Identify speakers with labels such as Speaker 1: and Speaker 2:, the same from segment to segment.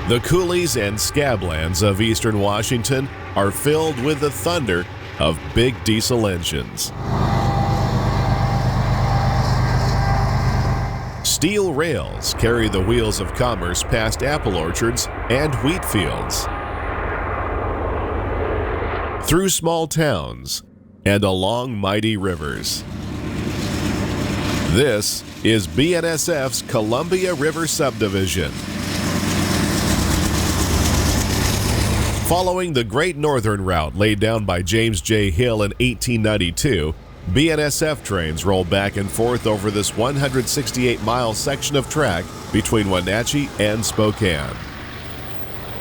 Speaker 1: The coulees and scablands of eastern Washington are filled with the thunder of big diesel engines. Steel rails carry the wheels of commerce past apple orchards and wheat fields, through small towns, and along mighty rivers. This is BNSF's Columbia River Subdivision. Following the Great Northern Route laid down by James J. Hill in 1892, BNSF trains roll back and forth over this 168-mile section of track between Wenatchee and Spokane.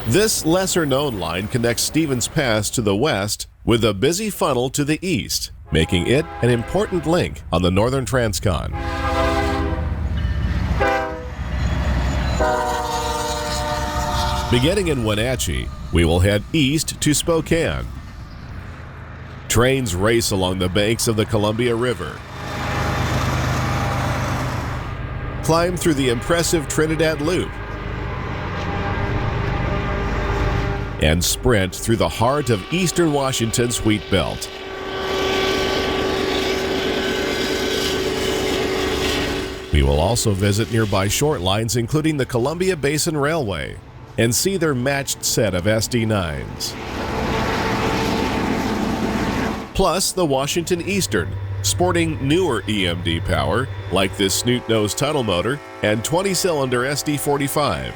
Speaker 1: This lesser-known line connects Stevens Pass to the west with a busy funnel to the east, making it an important link on the northern Transcon. Beginning in Wenatchee, we will head east to Spokane. Trains race along the banks of the Columbia River, climb through the impressive Trinidad Loop, and sprint through the heart of eastern Washington's wheat belt. We will also visit nearby short lines, including the Columbia Basin Railway, and see their matched set of SD9s. Plus the Washington Eastern, sporting newer EMD power like this snoot nose tunnel motor and 20-cylinder SD45.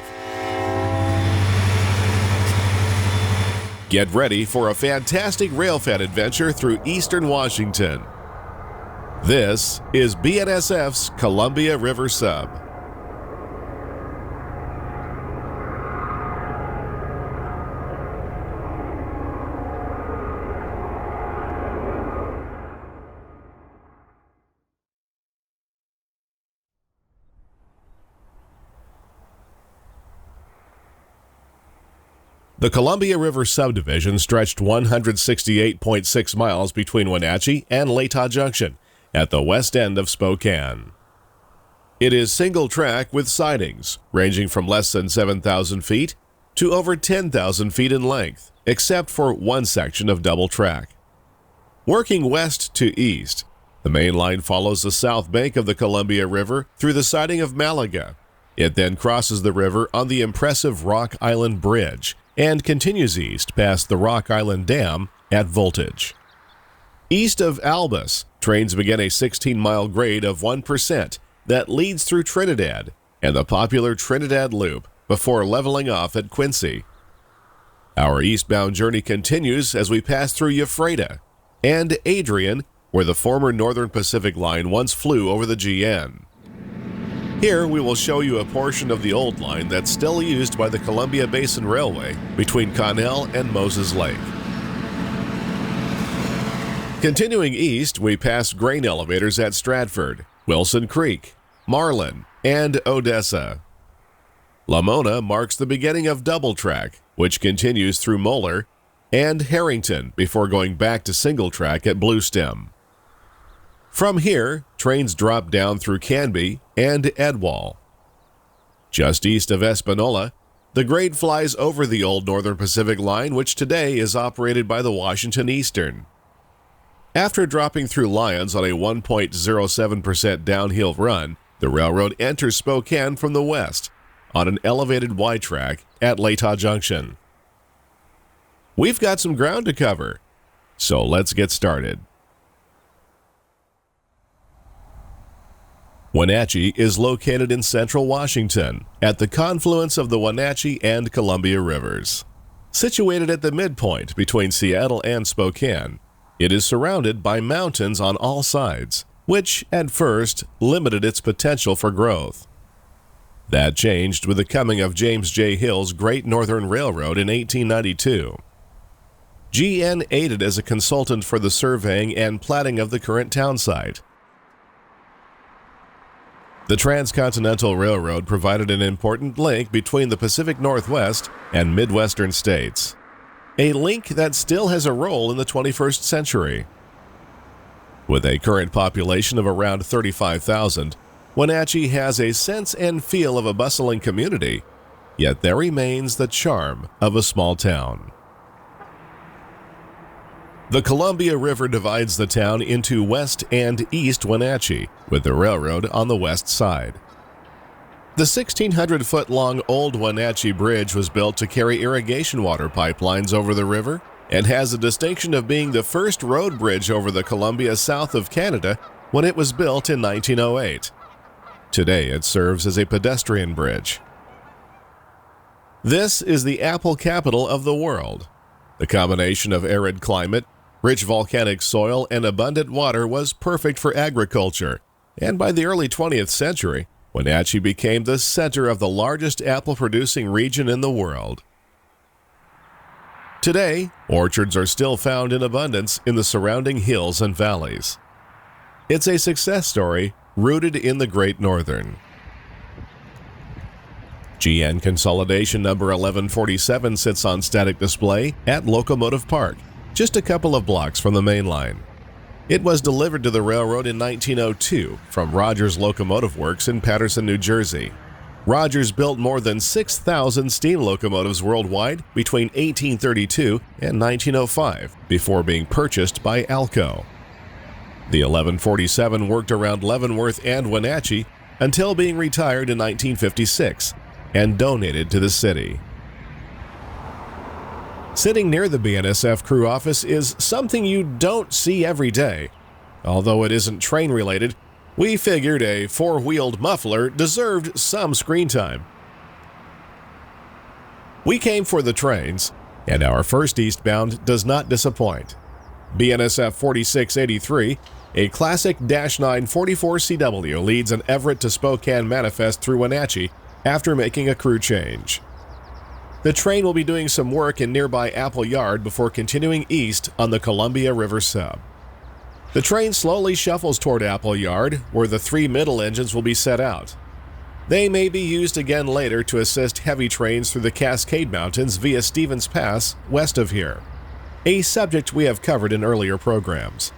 Speaker 1: Get ready for a fantastic rail-fed adventure through eastern Washington. This is BNSF's Columbia River Sub. The Columbia River Subdivision stretched 168.6 miles between Wenatchee and Latah Junction at the west end of Spokane. It is single track with sidings ranging from less than 7,000 feet to over 10,000 feet in length, except for one section of double track. Working west to east, the main line follows the south bank of the Columbia River through the siding of Malaga. It then crosses the river on the impressive Rock Island Bridge and continues east past the Rock Island Dam at Voltage. East of Albus, trains begin a 16-mile grade of 1% that leads through Trinidad and the popular Trinidad Loop before leveling off at Quincy. Our eastbound journey continues as we pass through Ephrata and Adrian, where the former Northern Pacific line once flew over the GN. Here we will show you a portion of the old line that's still used by the Columbia Basin Railway between Connell and Moses Lake. Continuing east, we pass grain elevators at Stratford, Wilson Creek, Marlin, and Odessa. Lamona marks the beginning of double track, which continues through Moeller and Harrington before going back to single track at Bluestem. From here, trains drop down through Canby and Edwall. Just east of Espanola, the grade flies over the old Northern Pacific line, which today is operated by the Washington Eastern. After dropping through Lyons on a 1.07% downhill run, the railroad enters Spokane from the west on an elevated Y track at Latah Junction. We've got some ground to cover, so let's get started. Wenatchee is located in central Washington at the confluence of the Wenatchee and Columbia Rivers. Situated at the midpoint between Seattle and Spokane, it is surrounded by mountains on all sides, which at first limited its potential for growth. That changed with the coming of James J. Hill's Great Northern Railroad in 1892. GN aided as a consultant for the surveying and platting of the current town site. The Transcontinental Railroad provided an important link between the Pacific Northwest and Midwestern states, a link that still has a role in the 21st century. With a current population of around 35,000, Wenatchee has a sense and feel of a bustling community yet there remains the charm of a small town. The Columbia River divides the town into West and East Wenatchee, with the railroad on the west side. The 1,600-foot-long Old Wenatchee Bridge was built to carry irrigation water pipelines over the river and has the distinction of being the first road bridge over the Columbia south of Canada when it was built in 1908. Today it serves as a pedestrian bridge. This is the apple capital of the world. The combination of arid climate, rich volcanic soil, and abundant water was perfect for agriculture, and by the early 20th century, Wenatchee became the center of the largest apple-producing region in the world. Today, orchards are still found in abundance in the surrounding hills and valleys. It's a success story rooted in the Great Northern. GN Consolidation number 1147 sits on static display at Locomotive Park, just a couple of blocks from the main line. It was delivered to the railroad in 1902 from Rogers Locomotive Works in Paterson, New Jersey. Rogers built more than 6,000 steam locomotives worldwide between 1832 and 1905 before being purchased by Alco. The 1147 worked around Leavenworth and Wenatchee until being retired in 1956 and donated to the city. Sitting near the BNSF crew office is something you don't see every day. Although it isn't train-related, we figured a four-wheeled muffler deserved some screen time. We came for the trains, and our first eastbound does not disappoint. BNSF 4683, a classic -9 44CW, leads an Everett to Spokane manifest through Wenatchee after making a crew change. The train will be doing some work in nearby Apple Yard before continuing east on the Columbia River Sub. The train slowly shuffles toward Apple Yard, where the three middle engines will be set out. They may be used again later to assist heavy trains through the Cascade Mountains via Stevens Pass west of here, a subject we have covered in earlier programs.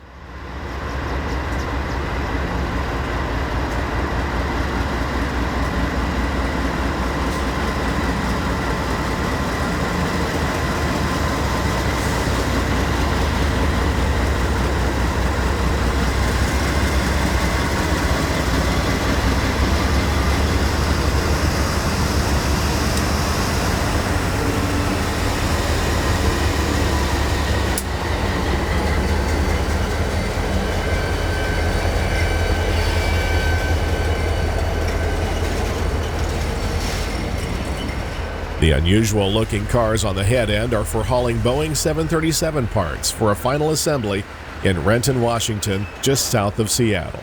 Speaker 1: The unusual-looking cars on the head end are for hauling Boeing 737 parts for a final assembly in Renton, Washington, just south of Seattle.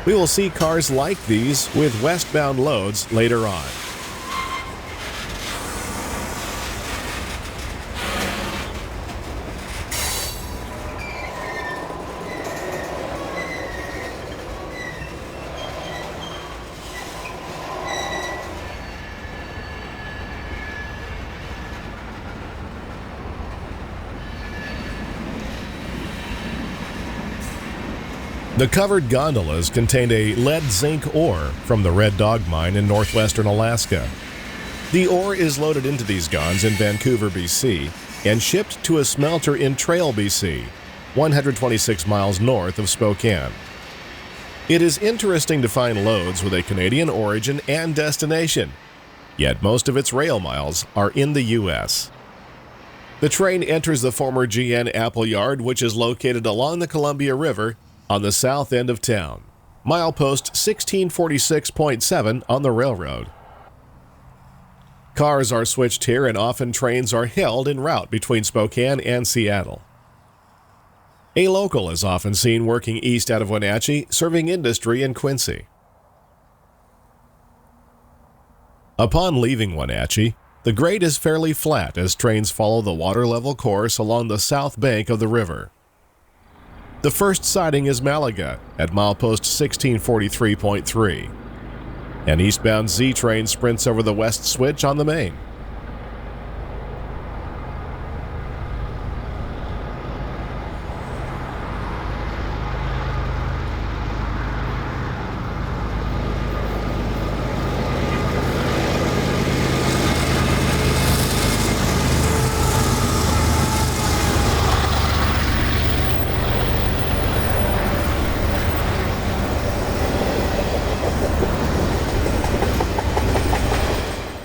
Speaker 1: We will see cars like these with westbound loads later on. The covered gondolas contained a lead-zinc ore from the Red Dog Mine in northwestern Alaska. The ore is loaded into these gons in Vancouver, BC, and shipped to a smelter in Trail, BC, 126 miles north of Spokane. It is interesting to find loads with a Canadian origin and destination, yet most of its rail miles are in the U.S. The train enters the former GN Apple Yard, which is located along the Columbia River on the south end of town, milepost 1646.7 on the railroad. Cars are switched here, and often trains are held en route between Spokane and Seattle. A local is often seen working east out of Wenatchee, serving industry in Quincy. Upon leaving Wenatchee, the grade is fairly flat as trains follow the water level course along the south bank of the river. The first siding is Malaga at milepost 1643.3. An eastbound Z train sprints over the west switch on the main.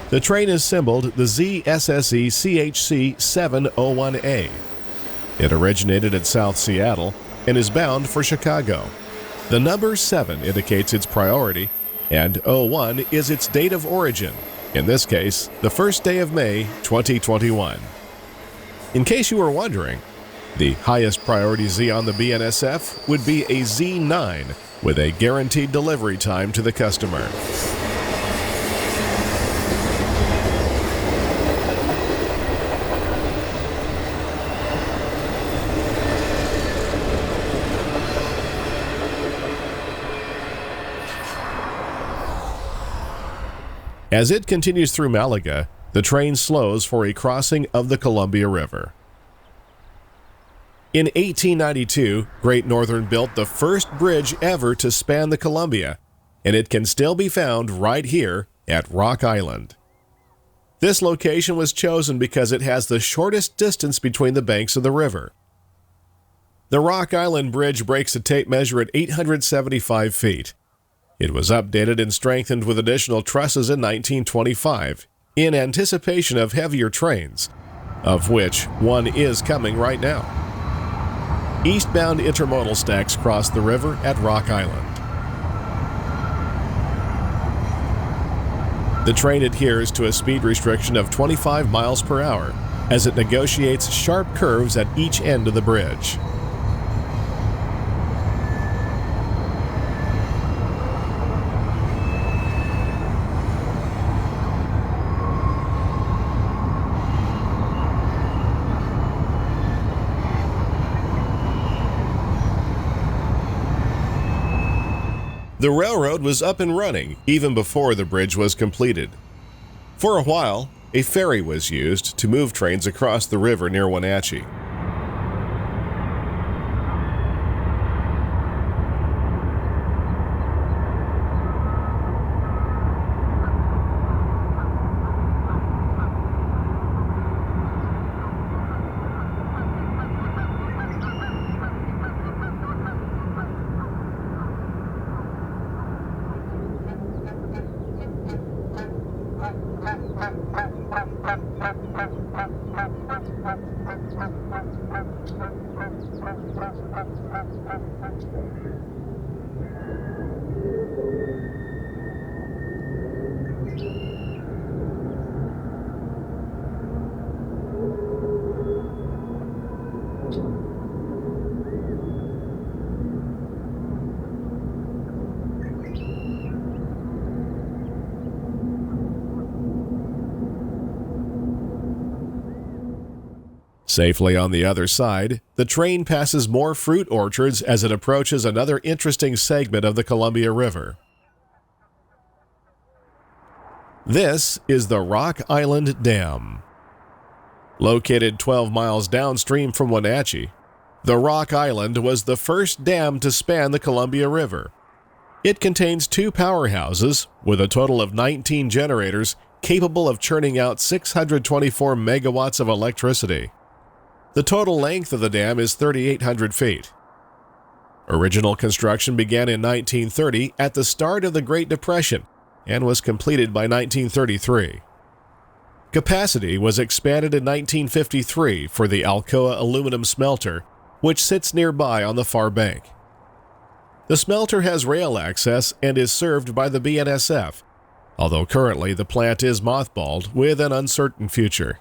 Speaker 1: The train is symboled the ZSSE CHC 701A. It originated at South Seattle and is bound for Chicago. The number 7 indicates its priority, and 01 is its date of origin, in this case, the first day of May 2021. In case you were wondering, the highest priority Z on the BNSF would be a Z9 with a guaranteed delivery time to the customer. As it continues through Malaga, the train slows for a crossing of the Columbia River. In 1892, Great Northern built the first bridge ever to span the Columbia, and it can still be found right here at Rock Island. This location was chosen because it has the shortest distance between the banks of the river. The Rock Island Bridge breaks a tape measure at 875 feet. It was updated and strengthened with additional trusses in 1925 in anticipation of heavier trains, of which one is coming right now. Eastbound intermodal stacks cross the river at Rock Island. The train adheres to a speed restriction of 25 miles per hour as it negotiates sharp curves at each end of the bridge. The railroad was up and running even before the bridge was completed. For a while, a ferry was used to move trains across the river near Wenatchee. Safely on the other side, the train passes more fruit orchards as it approaches another interesting segment of the Columbia River. This is the Rock Island Dam. Located 12 miles downstream from Wenatchee, the Rock Island was the first dam to span the Columbia River. It contains 2 powerhouses with a total of 19 generators capable of churning out 624 megawatts of electricity. The total length of the dam is 3,800 feet. Original construction began in 1930 at the start of the Great Depression and was completed by 1933. Capacity was expanded in 1953 for the Alcoa aluminum smelter, which sits nearby on the far bank. The smelter has rail access and is served by the BNSF, although currently the plant is mothballed with an uncertain future.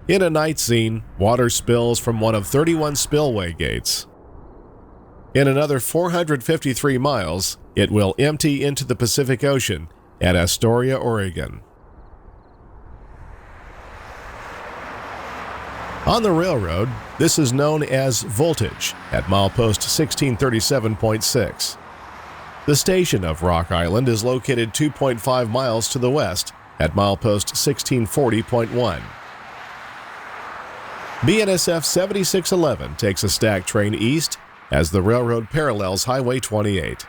Speaker 1: In a night scene, water spills from one of 31 spillway gates. In another 453 miles, it will empty into the Pacific Ocean at Astoria, Oregon. On the railroad, this is known as voltage at milepost 1637.6. The station of Rock Island is located 2.5 miles to the west at milepost 1640.1. BNSF 7611 takes a stack train east as the railroad parallels Highway 28.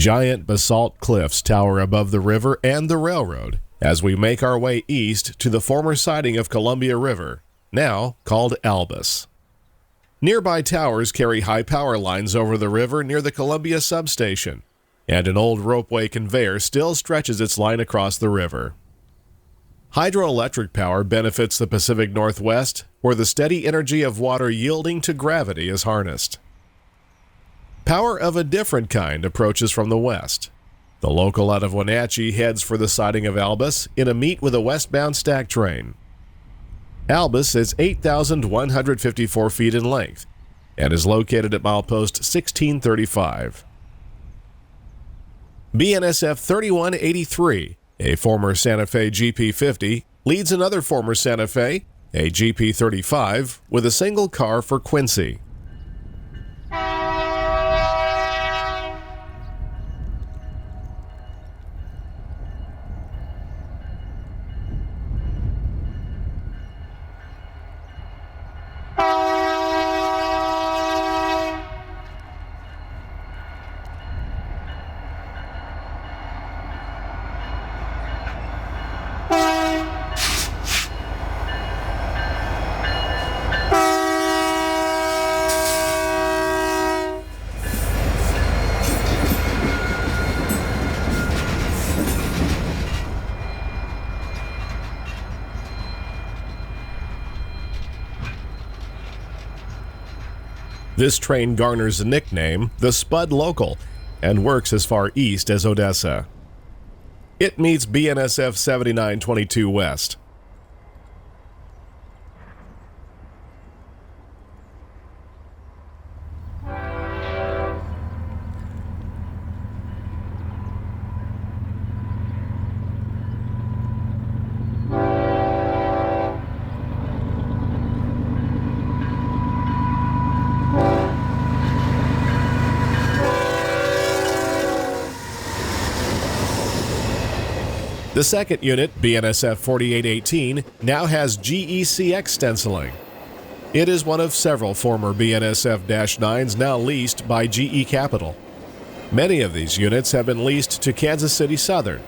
Speaker 1: Giant basalt cliffs tower above the river and the railroad as we make our way east to the former siding of Columbia River, now called Albus. Nearby towers carry high power lines over the river near the Columbia substation, and an old ropeway conveyor still stretches its line across the river. Hydroelectric power benefits the Pacific Northwest, where the steady energy of water yielding to gravity is harnessed. Power of a different kind approaches from the west. The local out of Wenatchee heads for the siding of Albus in a meet with a westbound stack train. Albus is 8,154 feet in length and is located at milepost 1635. BNSF 3183, a former Santa Fe GP50, leads another former Santa Fe, a GP35, with a single car for Quincy. This train garners the nickname the Spud Local and works as far east as Odessa. It meets BNSF 7922 West. The second unit, BNSF 4818, now has GECX stenciling. It is one of several former BNSF-9s now leased by GE Capital. Many of these units have been leased to Kansas City Southern.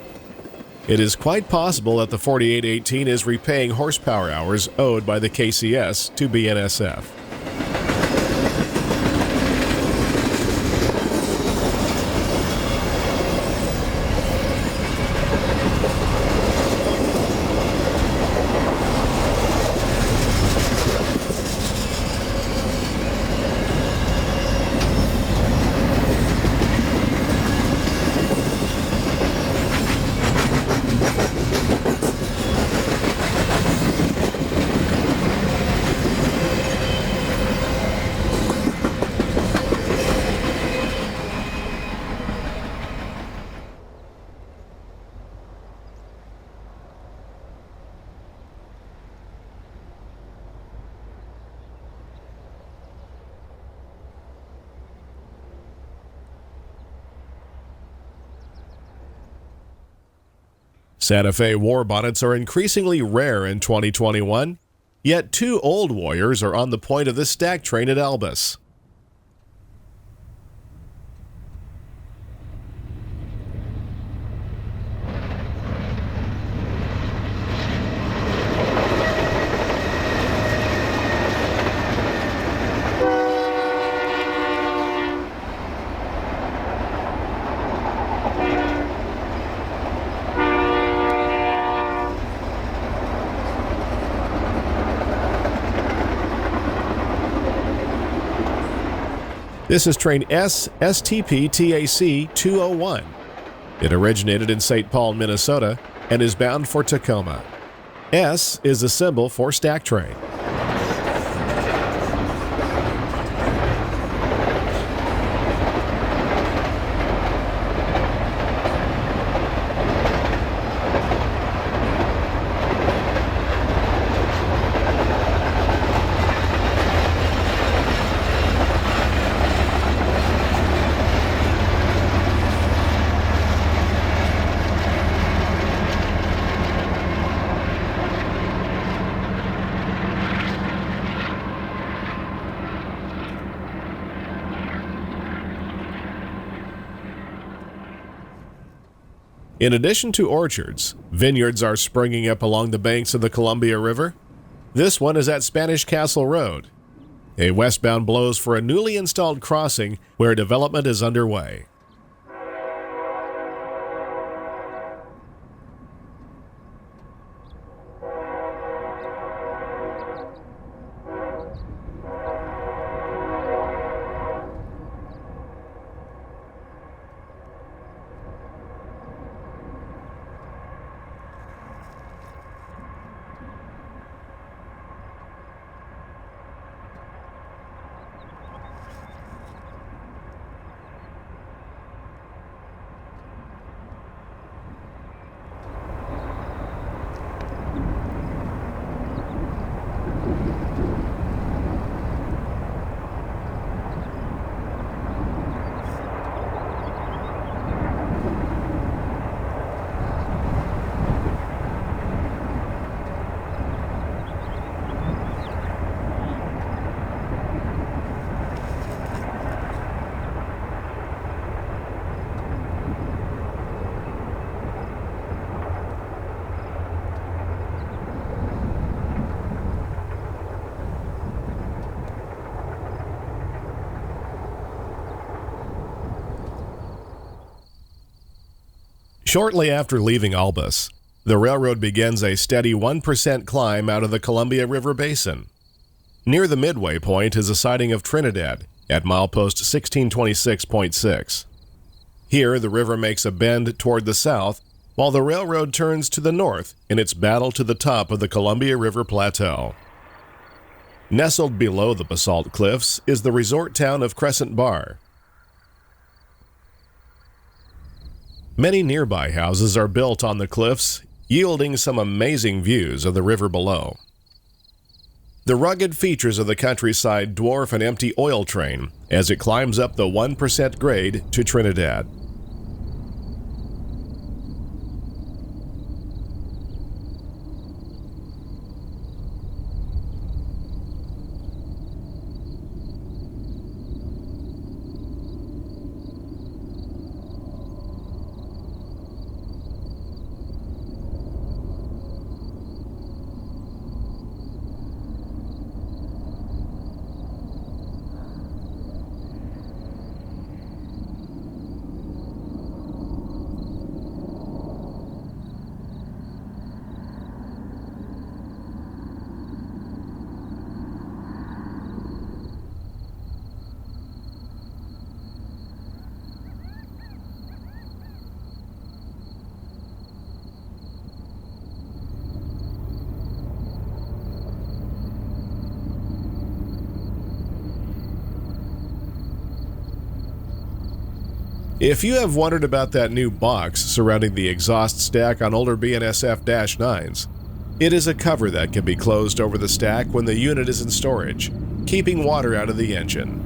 Speaker 1: It is quite possible that the 4818 is repaying horsepower hours owed by the KCS to BNSF. Santa Fe war bonnets are increasingly rare in 2021, yet two old warriors are on the point of the stack train at Albus. This is train SSTP-TAC 201. It originated in St. Paul, Minnesota, and is bound for Tacoma. S is a symbol for stack train. In addition to orchards, vineyards are springing up along the banks of the Columbia River. This one is at Spanish Castle Road. A westbound blows for a newly installed crossing where development is underway. Shortly after leaving Albus, the railroad begins a steady 1% climb out of the Columbia River Basin. Near the midway point is a sighting of Trinidad at milepost 1626.6. Here, the river makes a bend toward the south, while the railroad turns to the north in its battle to the top of the Columbia River Plateau. Nestled below the basalt cliffs is the resort town of Crescent Bar. Many nearby houses are built on the cliffs, yielding some amazing views of the river below. The rugged features of the countryside dwarf an empty oil train as it climbs up the 1% grade to Trinidad. If you have wondered about that new box surrounding the exhaust stack on older BNSF-9s, it is a cover that can be closed over the stack when the unit is in storage, keeping water out of the engine.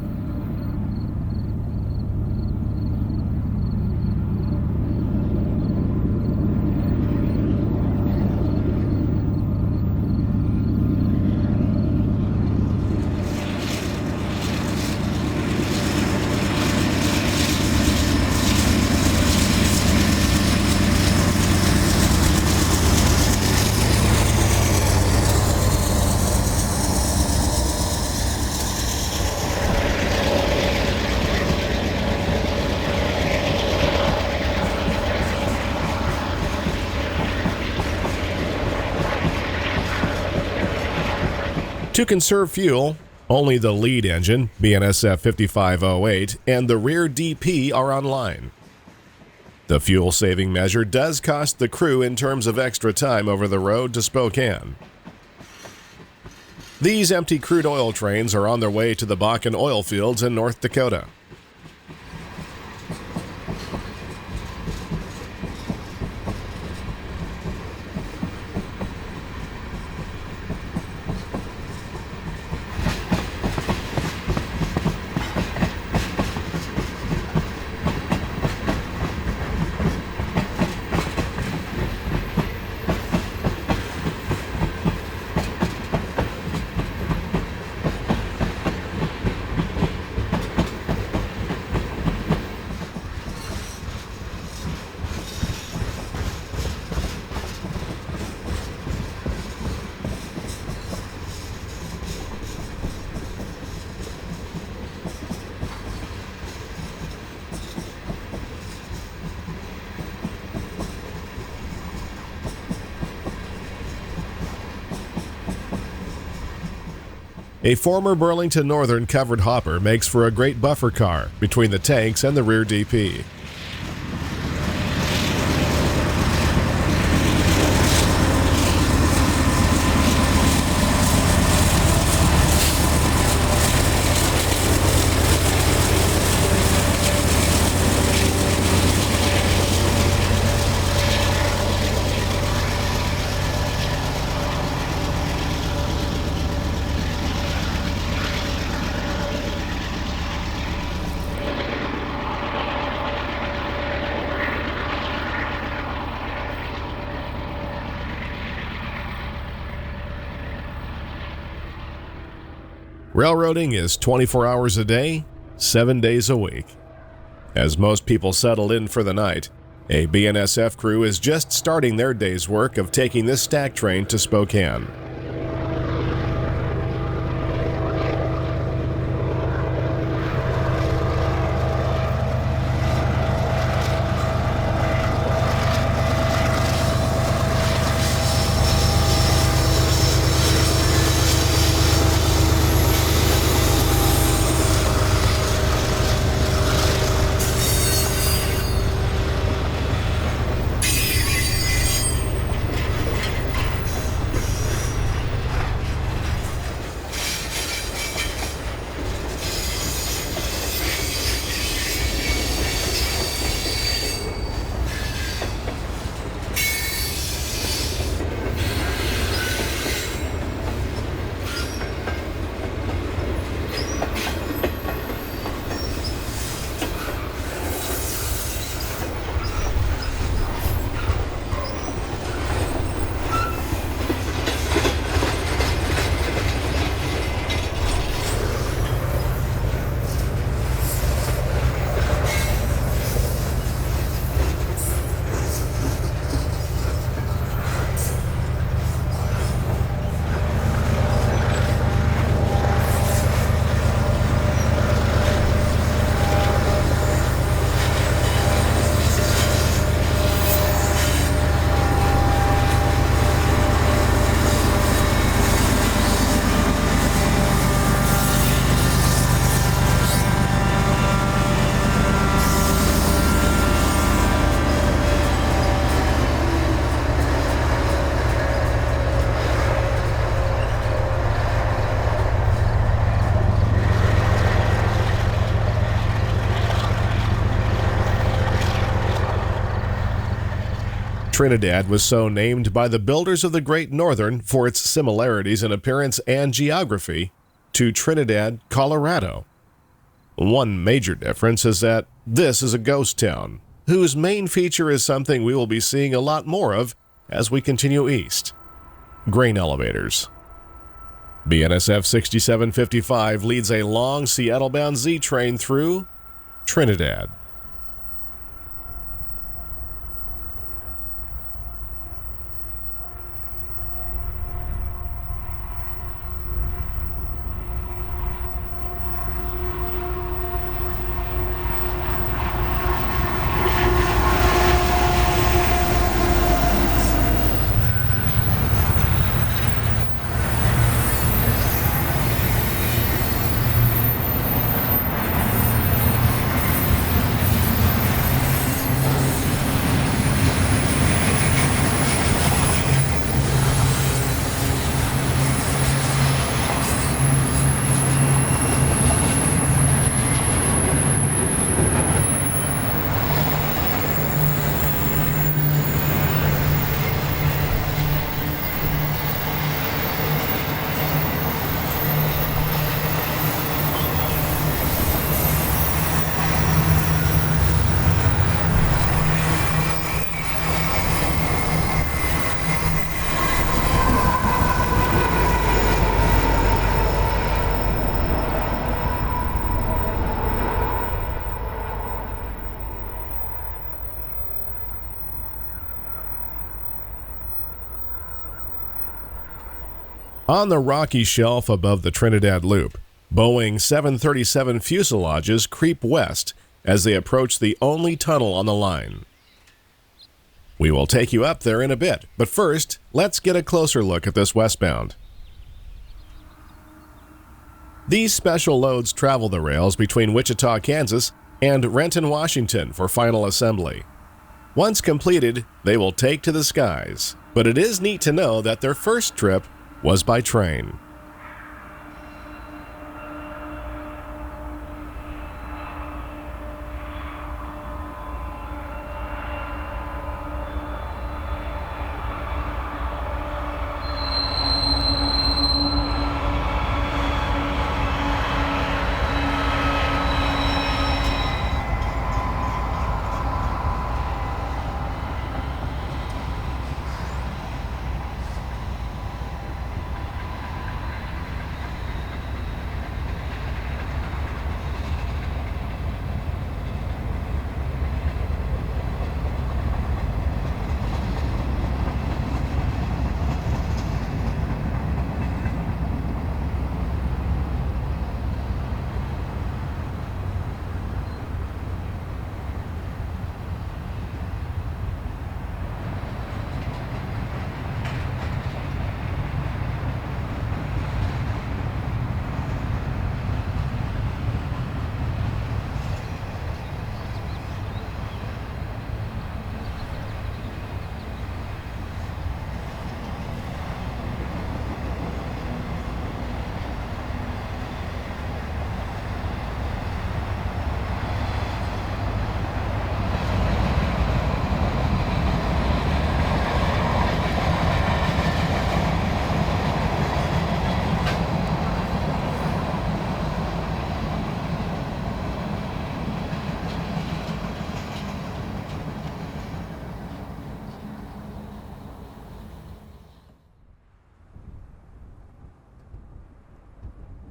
Speaker 1: To conserve fuel, only the lead engine, BNSF 5508, and the rear DP are online. The fuel-saving measure does cost the crew in terms of extra time over the road to Spokane. These empty crude oil trains are on their way to the Bakken oil fields in North Dakota. A former Burlington Northern covered hopper makes for a great buffer car between the tanks and the rear DP. Railroading is 24 hours a day, 7 days a week. As most people settle in for the night, a BNSF crew is just starting their day's work of taking this stack train to Spokane. Trinidad was so named by the builders of the Great Northern for its similarities in appearance and geography to Trinidad, Colorado. One major difference is that this is a ghost town, whose main feature is something we will be seeing a lot more of as we continue east: grain elevators. BNSF 6755 leads a long Seattle-bound Z train through Trinidad. On the rocky shelf above the Trinidad Loop, Boeing 737 fuselages creep west as they approach the only tunnel on the line. We will take you up there in a bit, but first, let's get a closer look at this westbound. These special loads travel the rails between Wichita, Kansas and Renton, Washington for final assembly. Once completed, they will take to the skies, but it is neat to know that their first trip was by train.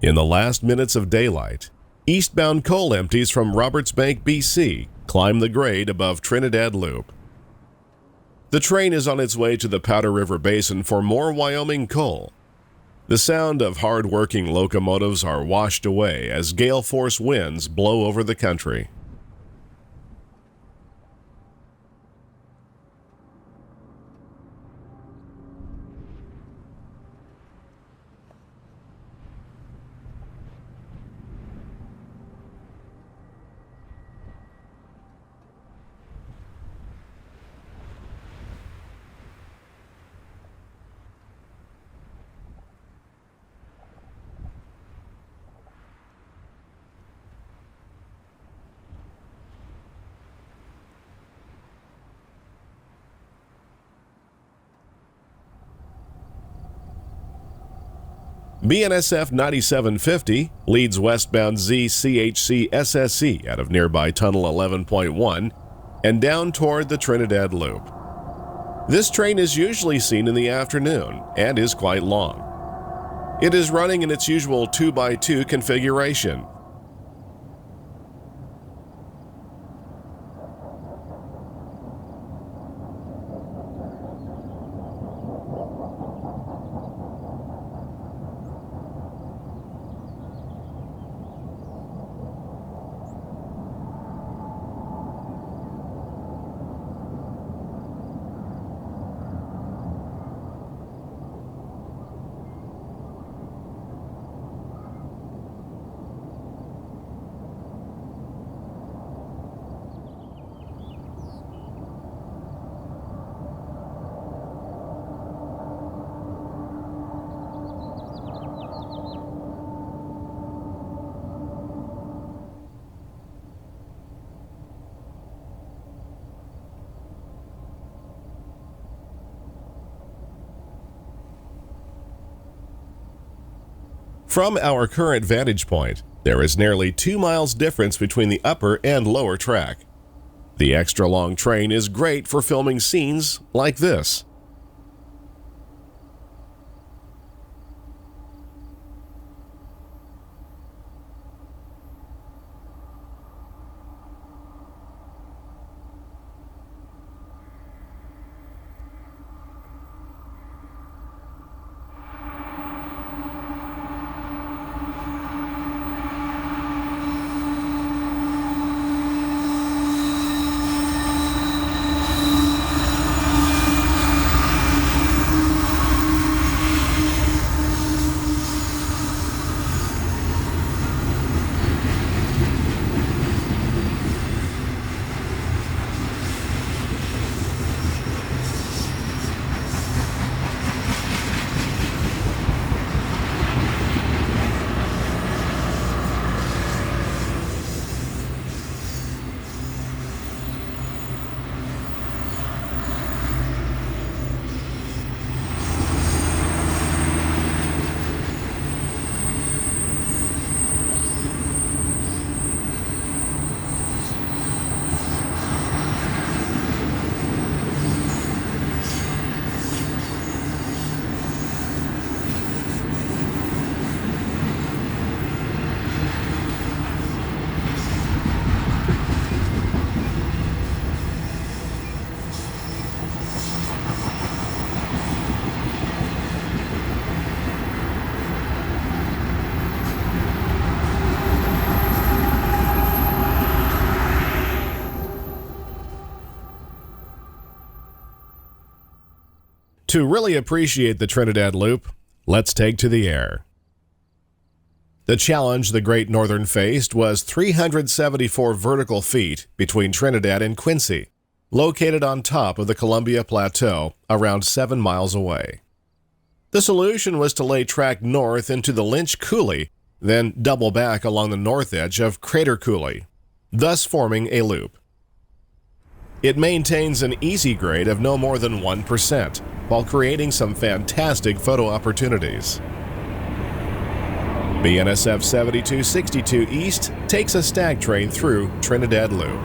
Speaker 1: In the last minutes of daylight, eastbound coal empties from Roberts Bank, BC, climb the grade above Trinidad Loop. The train is on its way to the Powder River Basin for more Wyoming coal. The sound of hard-working locomotives are washed away as gale-force winds blow over the country. BNSF 9750 leads westbound ZCHC SSC out of nearby Tunnel 11.1 and down toward the Trinidad Loop. This train is usually seen in the afternoon and is quite long. It is running in its usual 2x2 configuration. From our current vantage point, there is nearly 2 miles difference between the upper and lower track. The extra long train is great for filming scenes like this. To really appreciate the Trinidad Loop, let's take to the air. The challenge the Great Northern faced was 374 vertical feet between Trinidad and Quincy, located on top of the Columbia Plateau, around 7 miles away. The solution was to lay track north into the Lynch Coulee, then double back along the north edge of Crater Coulee, thus forming a loop. It maintains an easy grade of no more than 1%, while creating some fantastic photo opportunities. BNSF 7262 East takes a stag train through Trinidad Loop.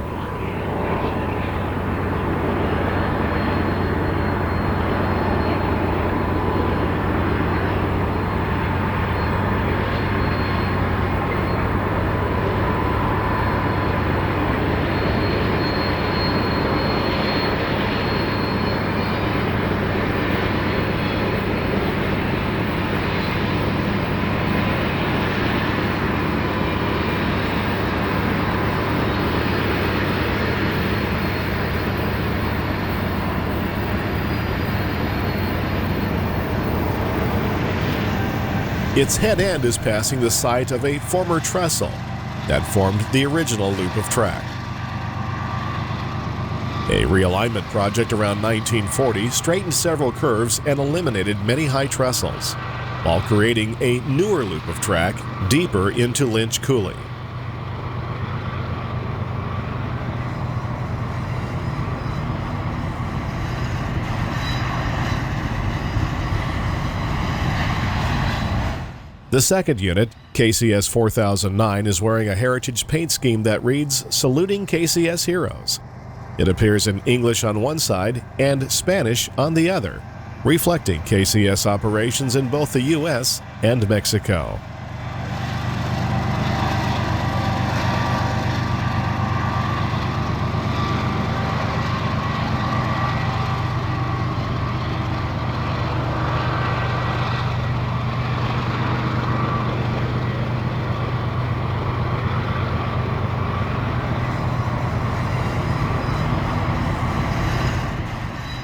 Speaker 1: Its head end is passing the site of a former trestle that formed the original loop of track. A realignment project around 1940 straightened several curves and eliminated many high trestles, while creating a newer loop of track deeper into Lynch Coulee. The second unit, KCS 4009, is wearing a heritage paint scheme that reads, "Saluting KCS Heroes." It appears in English on one side and Spanish on the other, reflecting KCS operations in both the U.S. and Mexico.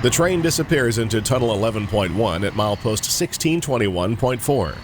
Speaker 1: The train disappears into Tunnel 11.1 at milepost 1621.4.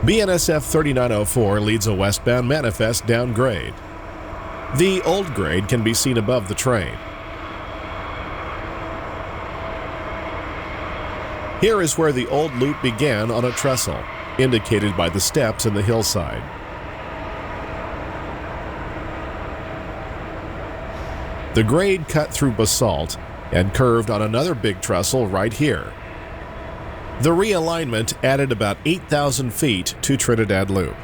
Speaker 1: BNSF 3904 leads a westbound manifest downgrade. The old grade can be seen above the train. Here is where the old loop began on a trestle, indicated by the steps in the hillside. The grade cut through basalt and curved on another big trestle right here. The realignment added about 8,000 feet to Trinidad Loop.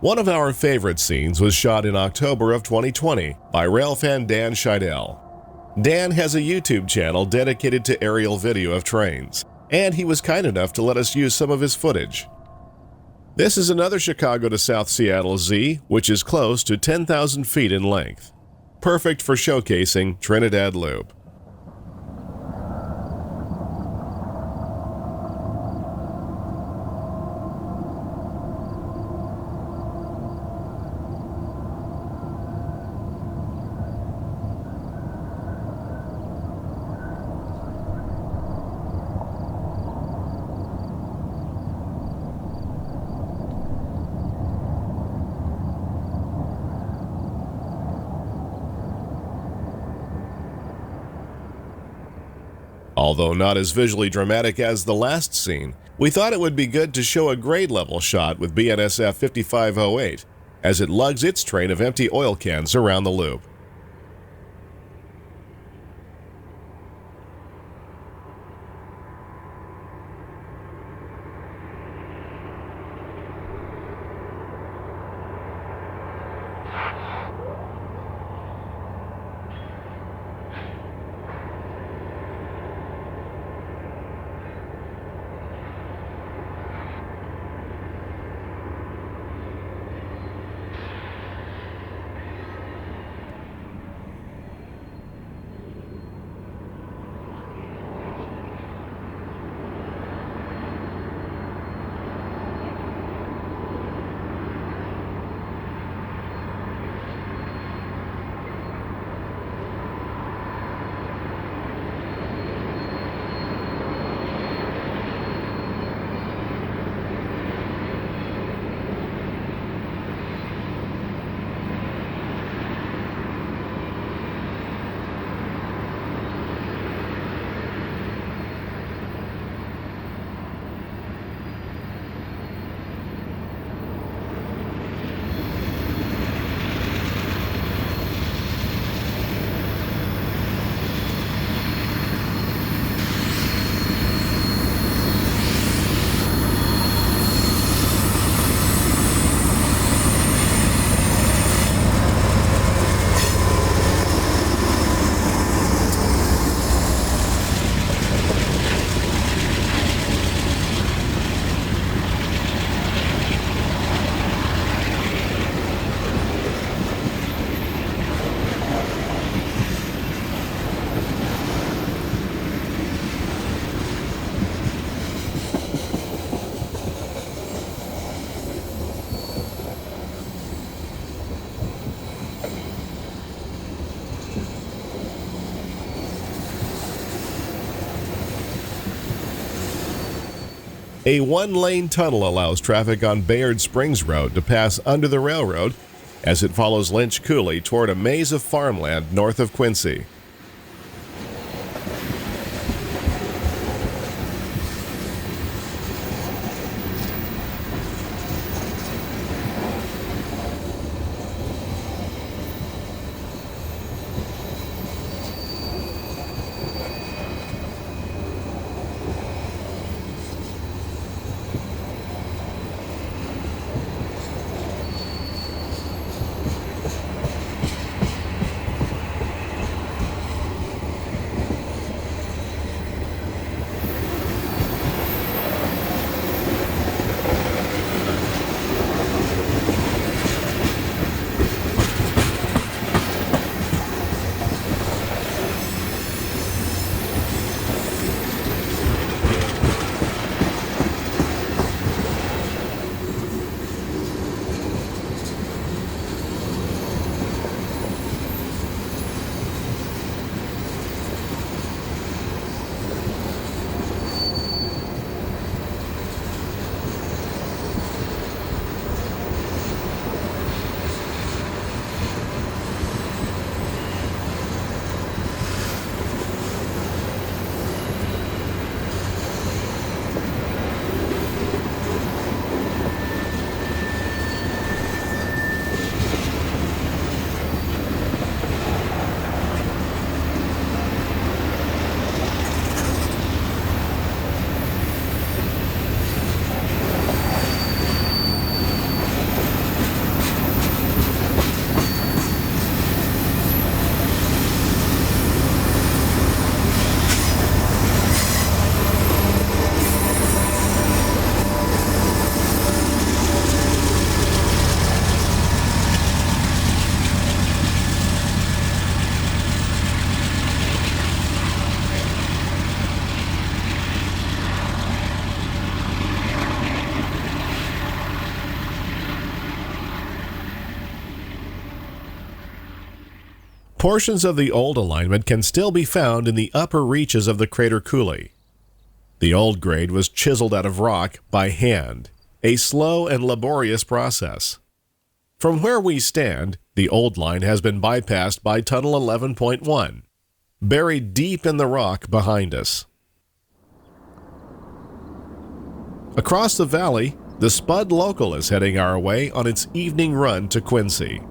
Speaker 1: One of our favorite scenes was shot in October of 2020 by railfan Dan Scheidel. Dan has a YouTube channel dedicated to aerial video of trains, and he was kind enough to let us use some of his footage. This is another Chicago to South Seattle Z, which is close to 10,000 feet in length. Perfect for showcasing Trinidad Loop. Although not as visually dramatic as the last scene, we thought it would be good to show a grade level shot with BNSF 5508 as it lugs its train of empty oil cans around the loop. A one-lane tunnel allows traffic on Bayard Springs Road to pass under the railroad as it follows Lynch Coulee toward a maze of farmland north of Quincy. Portions of the old alignment can still be found in the upper reaches of the crater coulee. The old grade was chiseled out of rock by hand, a slow and laborious process. From where we stand, the old line has been bypassed by Tunnel 11.1, buried deep in the rock behind us. Across the valley, the Spud Local is heading our way on its evening run to Quincy.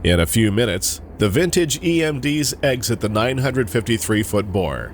Speaker 1: In a few minutes, the vintage EMDs exit the 953-foot bore.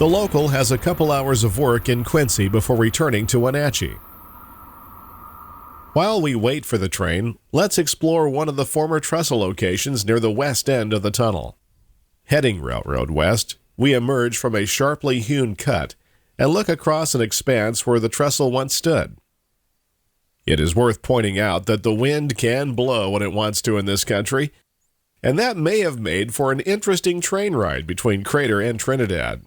Speaker 1: The local has a couple hours of work in Quincy before returning to Wenatchee. While we wait for the train, let's explore one of the former trestle locations near the west end of the tunnel. Heading railroad west, we emerge from a sharply hewn cut and look across an expanse where the trestle once stood. It is worth pointing out that the wind can blow when it wants to in this country, and that may have made for an interesting train ride between Crater and Trinidad.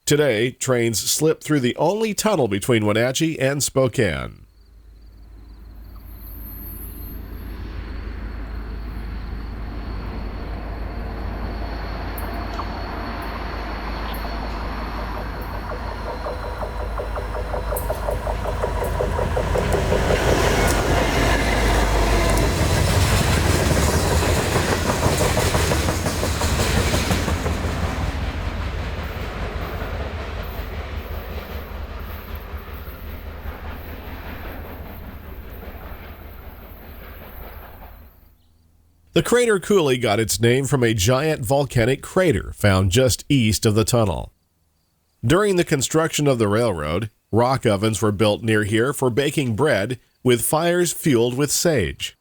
Speaker 1: Today, trains slip through the only tunnel between Wenatchee and Spokane. The crater coulee got its name from a giant volcanic crater found just east of the tunnel. During the construction of the railroad, rock ovens were built near here for baking bread with fires fueled with sage.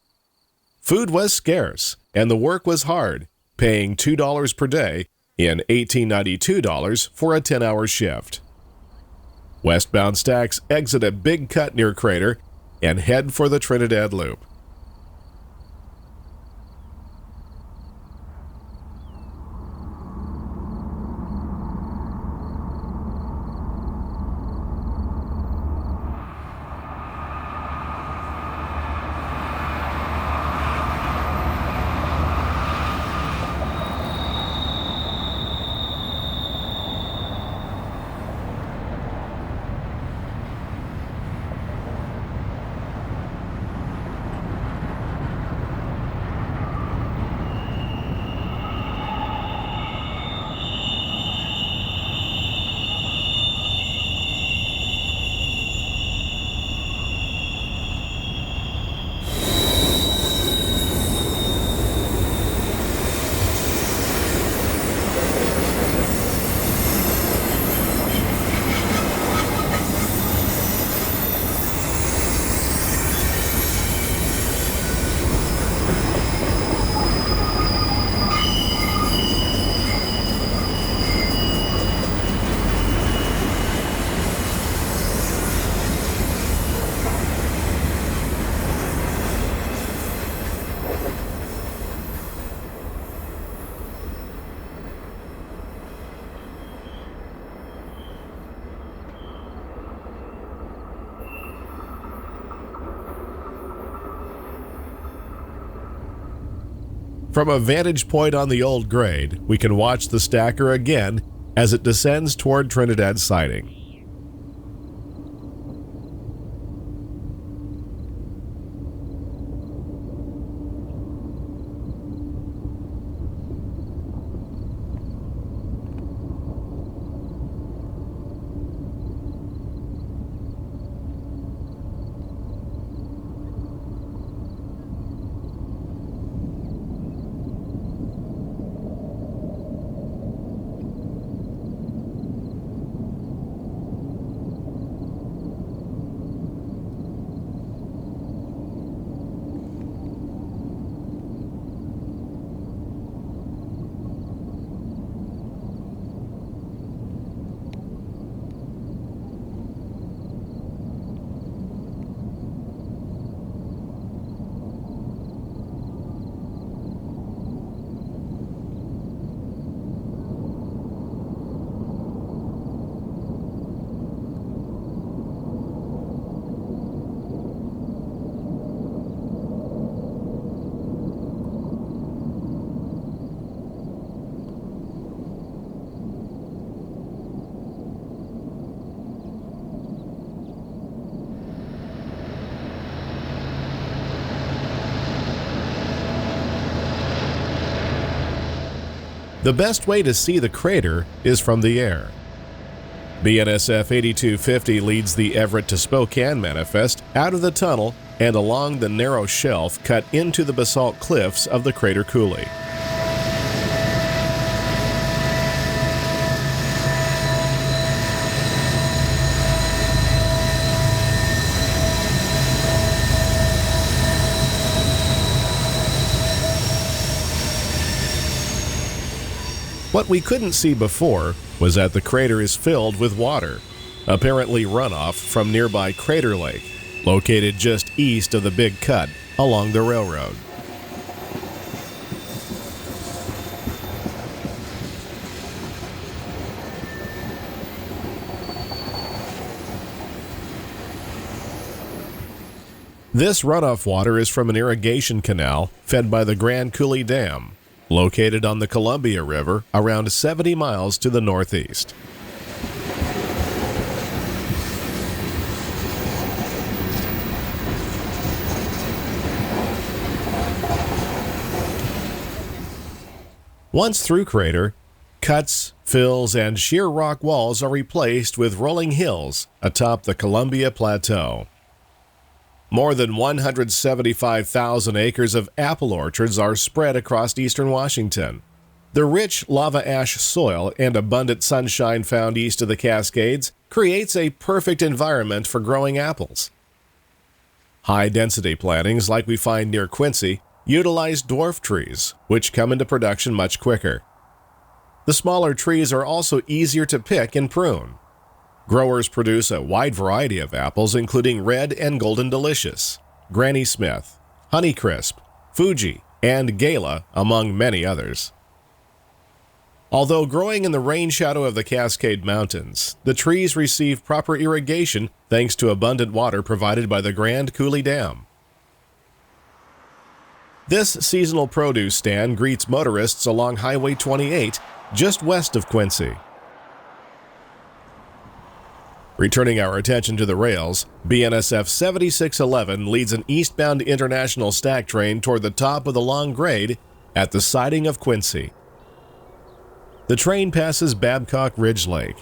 Speaker 1: Food was scarce, and the work was hard, paying $2 per day in $1892 for a 10-hour shift. Westbound stacks exit a big cut near Crater and head for the Trinidad Loop. From a vantage point on the old grade, we can watch the stacker again as it descends toward Trinidad siding. The best way to see the crater is from the air. BNSF 8250 leads the Everett to Spokane manifest out of the tunnel and along the narrow shelf cut into the basalt cliffs of the crater coulee. What we couldn't see before was that the crater is filled with water, apparently runoff from nearby Crater Lake, located just east of the Big Cut along the railroad. This runoff water is from an irrigation canal fed by the Grand Coulee Dam, located on the Columbia River around 70 miles to the northeast. Once through crater, cuts, fills, and sheer rock walls are replaced with rolling hills atop the Columbia Plateau. More than 175,000 acres of apple orchards are spread across eastern Washington. The rich lava ash soil and abundant sunshine found east of the Cascades creates a perfect environment for growing apples. High-density plantings like we find near Quincy utilize dwarf trees, which come into production much quicker. The smaller trees are also easier to pick and prune. Growers produce a wide variety of apples, including Red and Golden Delicious, Granny Smith, Honeycrisp, Fuji, and Gala, among many others. Although growing in the rain shadow of the Cascade Mountains, the trees receive proper irrigation thanks to abundant water provided by the Grand Coulee Dam. This seasonal produce stand greets motorists along Highway 28, just west of Quincy. Returning our attention to the rails, BNSF 7611 leads an eastbound international stack train toward the top of the long grade at the siding of Quincy. The train passes Babcock Ridge Lake.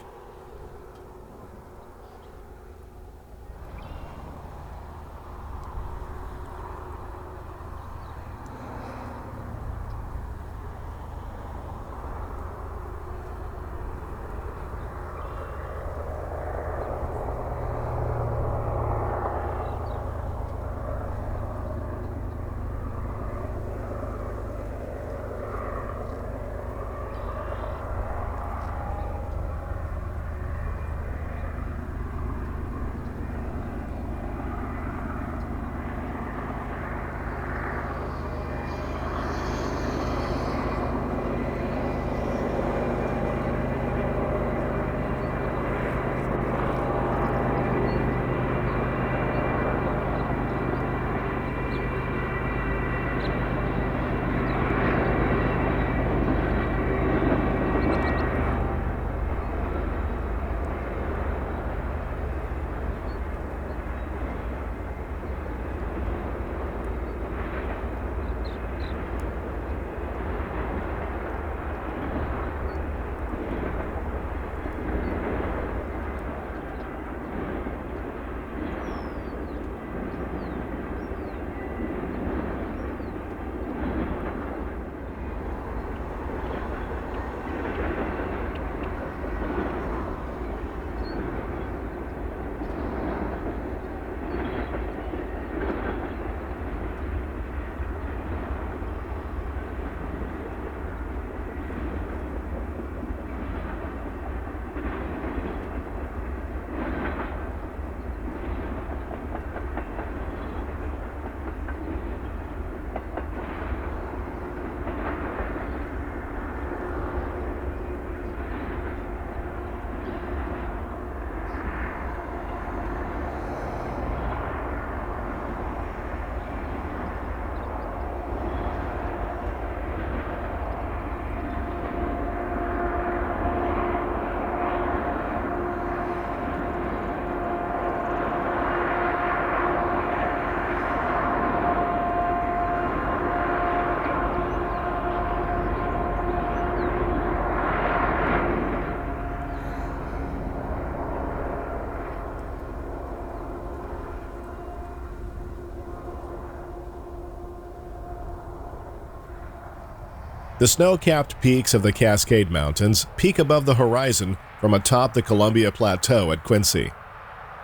Speaker 1: The snow-capped peaks of the Cascade Mountains peak above the horizon from atop the Columbia Plateau at Quincy.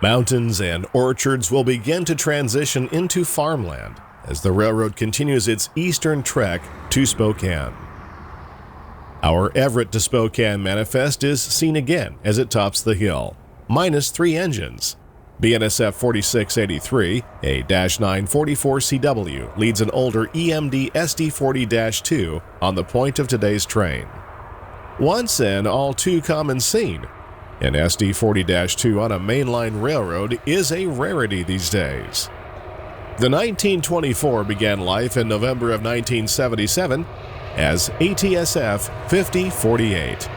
Speaker 1: Mountains and orchards will begin to transition into farmland as the railroad continues its eastern trek to Spokane. Our Everett to Spokane manifest is seen again as it tops the hill, minus 3 engines. BNSF 4683, a -9 44CW, leads an older EMD SD40-2 on the point of today's train. Once an all-too common scene, an SD40-2 on a mainline railroad is a rarity these days. The 1924 began life in November of 1977 as ATSF 5048.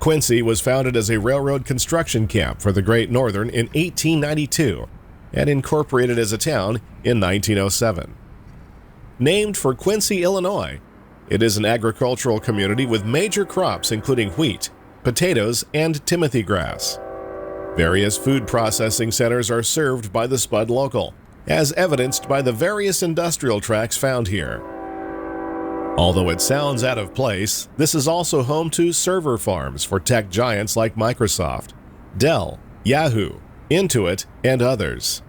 Speaker 1: Quincy was founded as a railroad construction camp for the Great Northern in 1892 and incorporated as a town in 1907. Named for Quincy, Illinois, it is an agricultural community with major crops including wheat, potatoes, and timothy grass. Various food processing centers are served by the Spud Local, as evidenced by the various industrial tracks found here. Although it sounds out of place, this is also home to server farms for tech giants like Microsoft, Dell, Yahoo, Intuit, and others.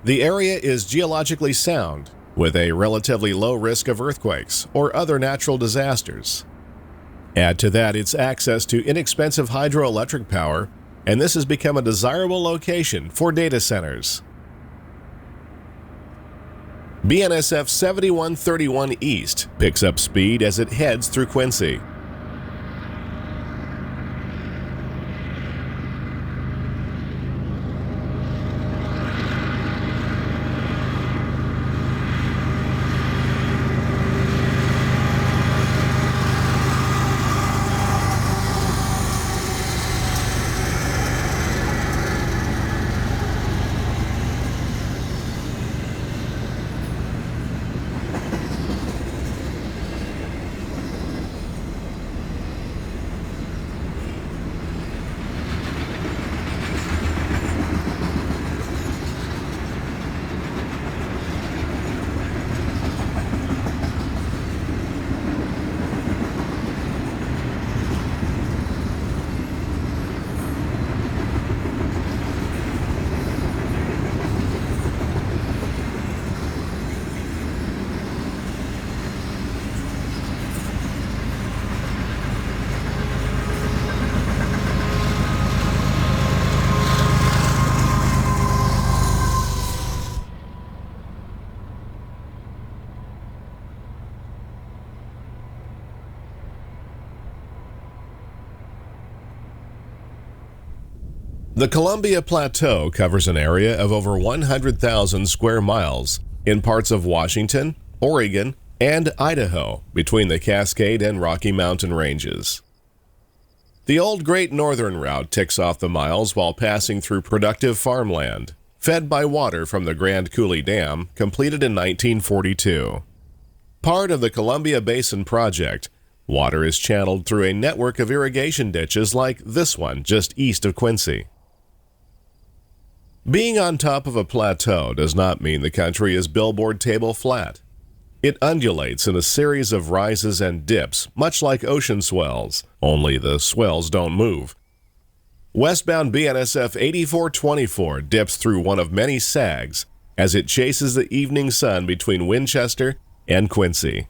Speaker 1: The area is geologically sound, with a relatively low risk of earthquakes or other natural disasters. Add to that its access to inexpensive hydroelectric power, and this has become a desirable location for data centers. BNSF 7131 East picks up speed as it heads through Quincy. The Columbia Plateau covers an area of over 100,000 square miles in parts of Washington, Oregon, and Idaho between the Cascade and Rocky Mountain ranges. The old Great Northern Route ticks off the miles while passing through productive farmland, fed by water from the Grand Coulee Dam, completed in 1942. Part of the Columbia Basin Project, water is channeled through a network of irrigation ditches like this one just east of Quincy. Being on top of a plateau does not mean the country is billboard table flat. It undulates in a series of rises and dips, much like ocean swells, only the swells don't move. Westbound BNSF 8424 dips through one of many sags as it chases the evening sun between Winchester and Quincy.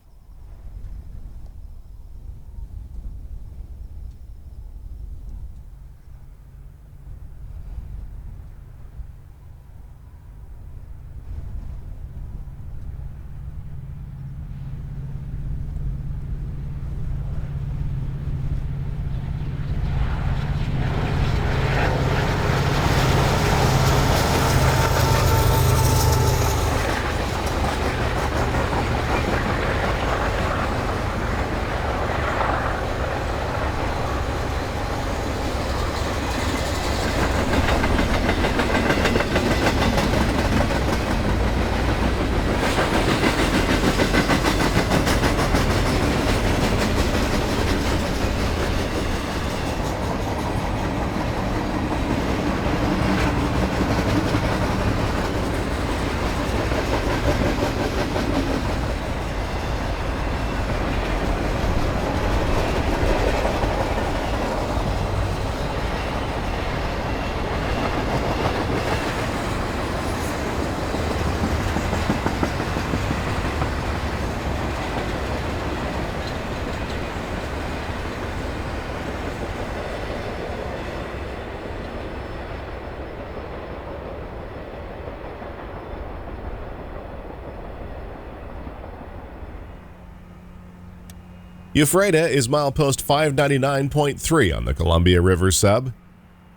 Speaker 1: Ephrata is milepost 599.3 on the Columbia River Sub.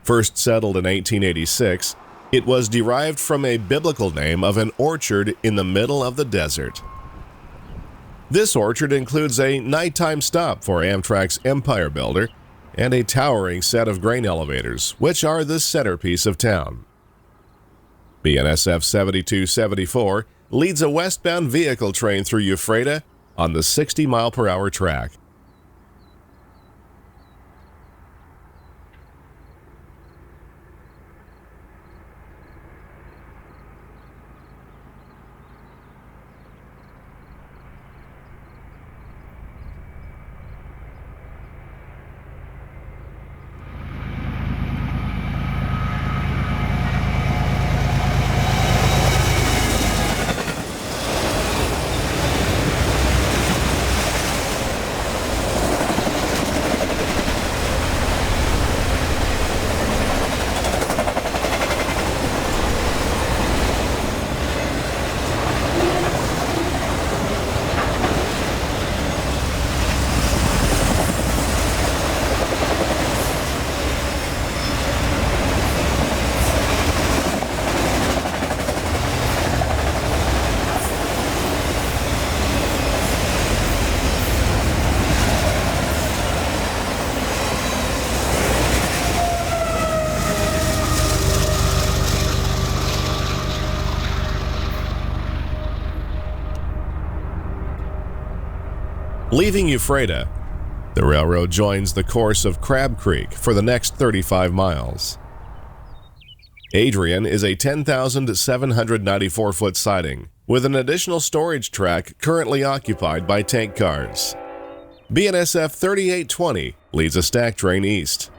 Speaker 1: First settled in 1886, it was derived from a biblical name of an orchard in the middle of the desert. This orchard includes a nighttime stop for Amtrak's Empire Builder and a towering set of grain elevators, which are the centerpiece of town. BNSF 7274 leads a westbound vehicle train through Ephrata on the 60-mile-per-hour track. Leaving Ephrata, the railroad joins the course of Crab Creek for the next 35 miles. Adrian is a 10,794-foot siding with an additional storage track currently occupied by tank cars. BNSF 3820 leads a stack train east.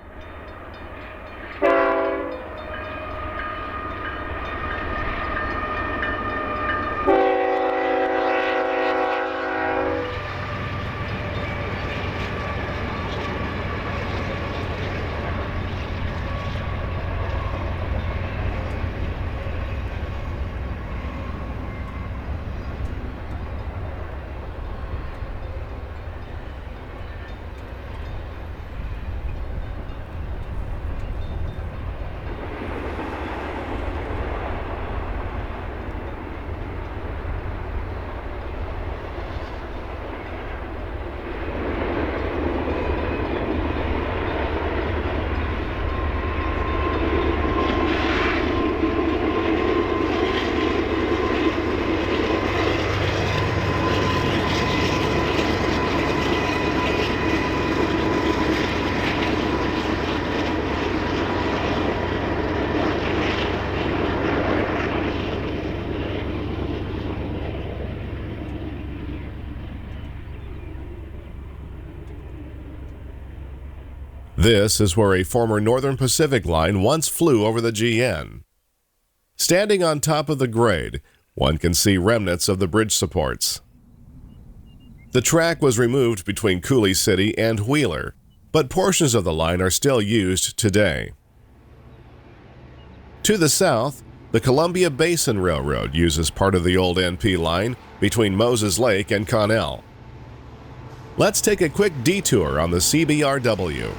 Speaker 1: This is where a former Northern Pacific line once flew over the GN. Standing on top of the grade, one can see remnants of the bridge supports. The track was removed between Coulee City and Wheeler, but portions of the line are still used today. To the south, the Columbia Basin Railroad uses part of the old NP line between Moses Lake and Connell. Let's take a quick detour on the CBRW.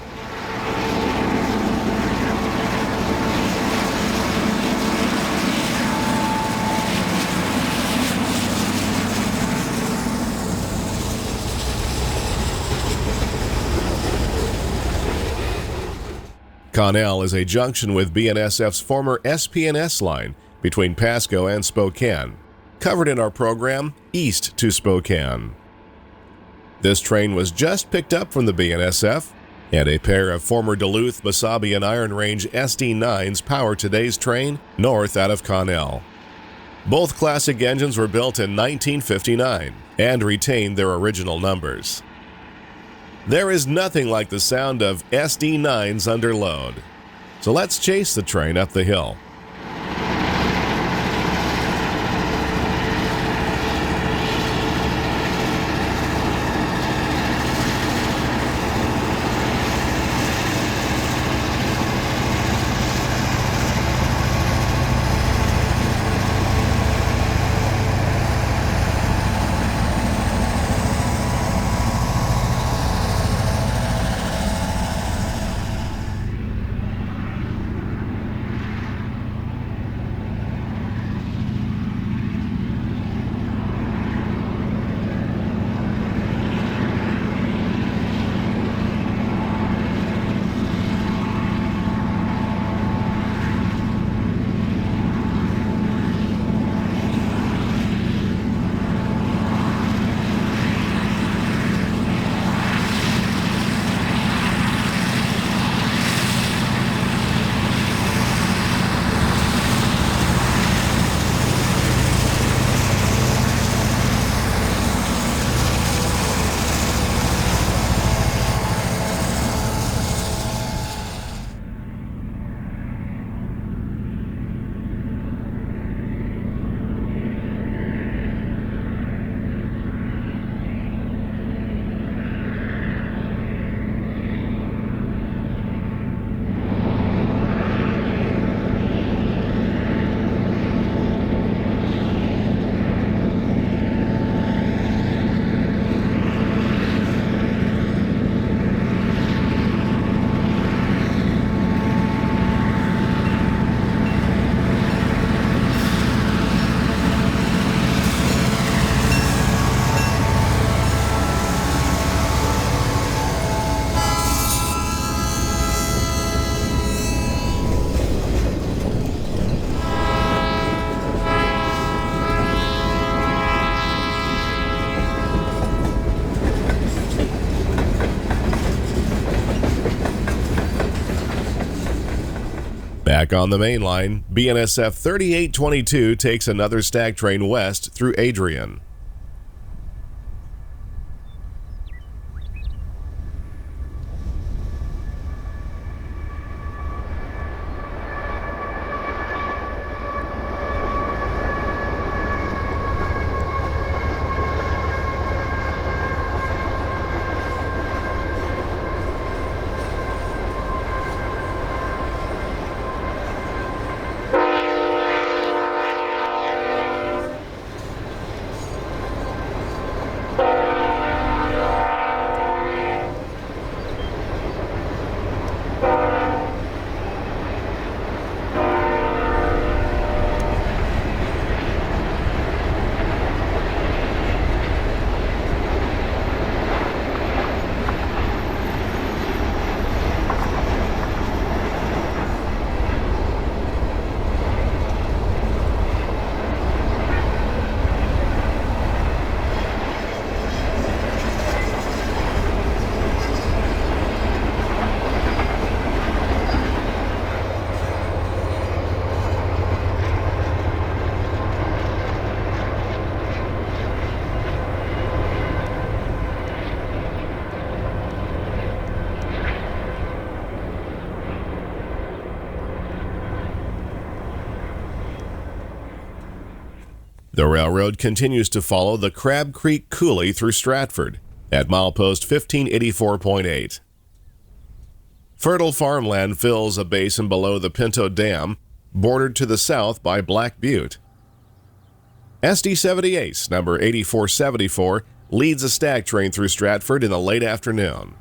Speaker 1: Connell is a junction with BNSF's former SP&S line between Pasco and Spokane, covered in our program East to Spokane. This train was just picked up from the BNSF, and a pair of former Duluth, Mesabi, and Iron Range SD9s power today's train north out of Connell. Both classic engines were built in 1959 and retained their original numbers. There is nothing like the sound of SD9s under load. So let's chase the train up the hill. Back on the main line, BNSF 3822 takes another stack train west through Adrian. The railroad continues to follow the Crab Creek coulee through Stratford at milepost 1584.8. Fertile farmland fills a basin below the Pinto Dam, bordered to the south by Black Butte. SD-78, number 8474, leads a stack train through Stratford in the late afternoon.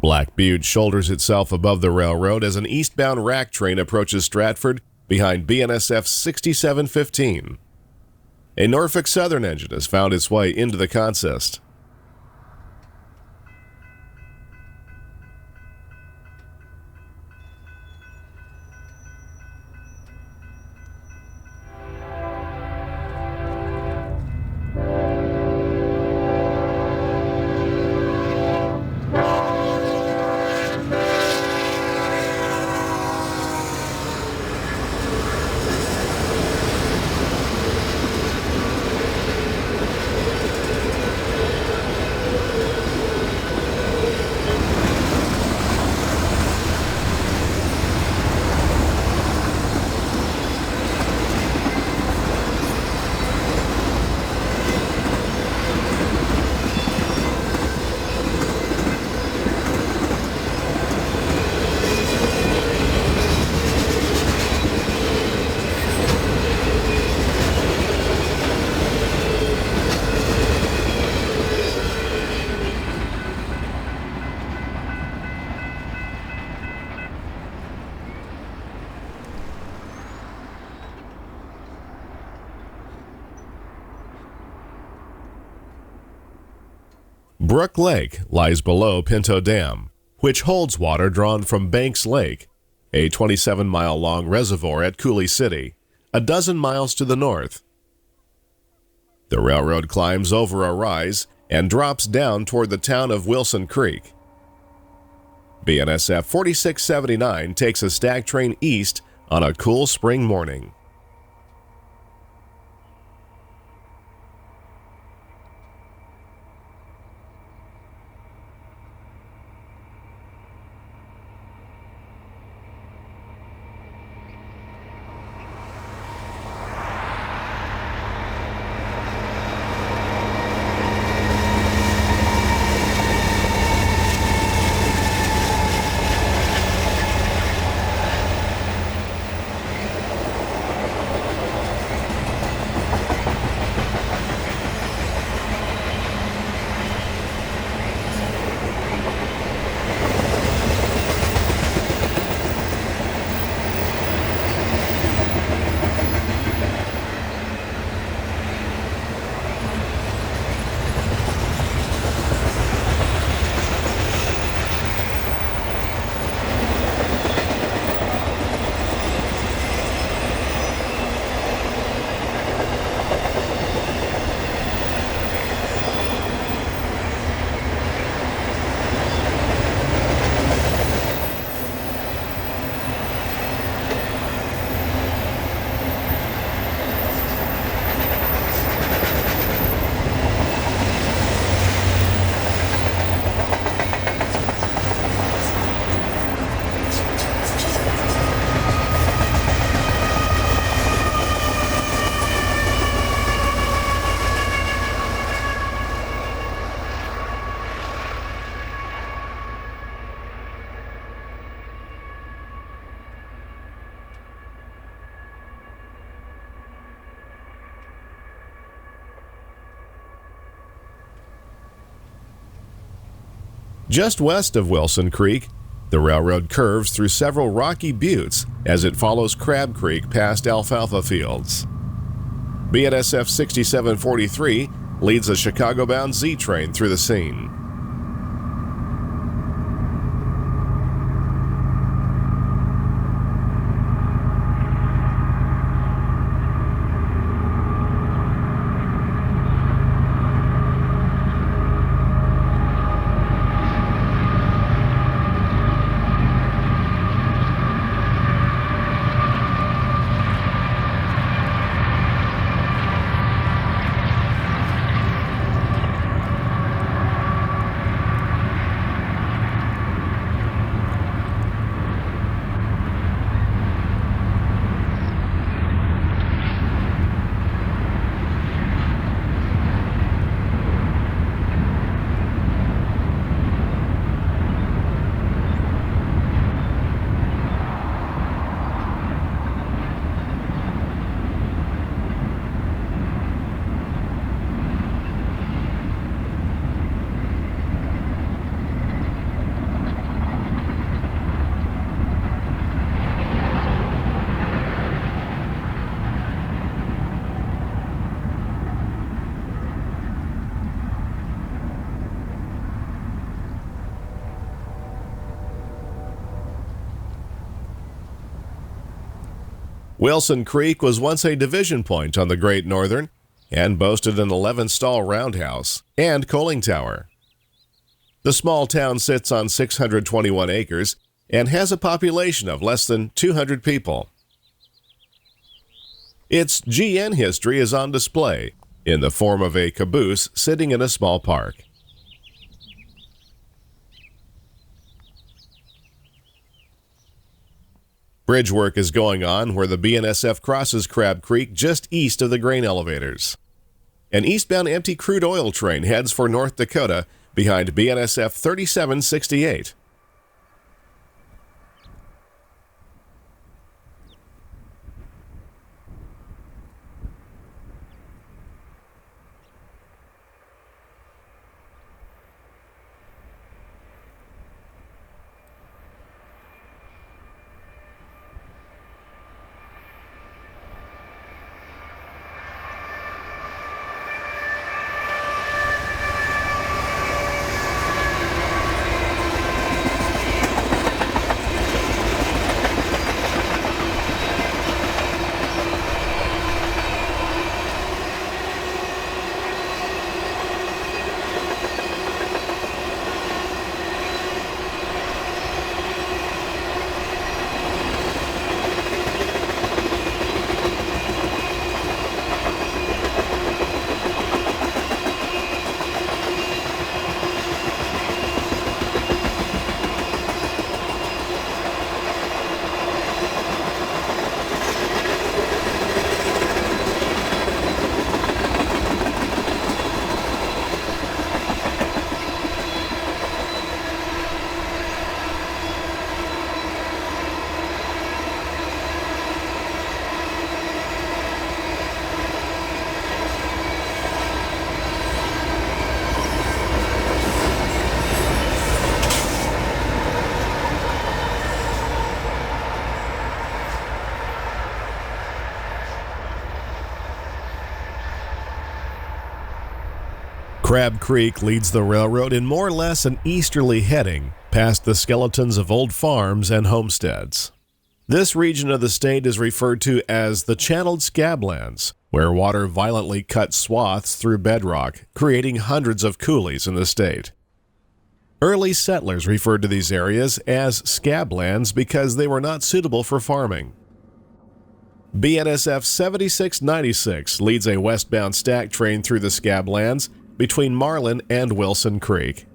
Speaker 1: Black Butte shoulders itself above the railroad as an eastbound rack train approaches Stratford behind BNSF 6715. A Norfolk Southern engine has found its way into the consist. Brook Lake lies below Pinto Dam, which holds water drawn from Banks Lake, a 27-mile-long reservoir at Coulee City, a dozen miles to the north. The railroad climbs over a rise and drops down toward the town of Wilson Creek. BNSF 4679 takes a stack train east on a cool spring morning. Just west of Wilson Creek, the railroad curves through several rocky buttes as it follows Crab Creek past alfalfa fields. BNSF 6743 leads a Chicago-bound Z train through the scene. Wilson Creek was once a division point on the Great Northern and boasted an 11-stall roundhouse and coaling tower. The small town sits on 621 acres and has a population of less than 200 people. Its GN history is on display in the form of a caboose sitting in a small park. Bridge work is going on where the BNSF crosses Crab Creek just east of the grain elevators. An eastbound empty crude oil train heads for North Dakota behind BNSF 3768. Crab Creek leads the railroad in more or less an easterly heading past the skeletons of old farms and homesteads. This region of the state is referred to as the channeled scablands, where water violently cuts swaths through bedrock, creating hundreds of coulees in the state. Early settlers referred to these areas as scablands because they were not suitable for farming. BNSF 7696 leads a westbound stack train through the scablands between Marlin and Wilson Creek.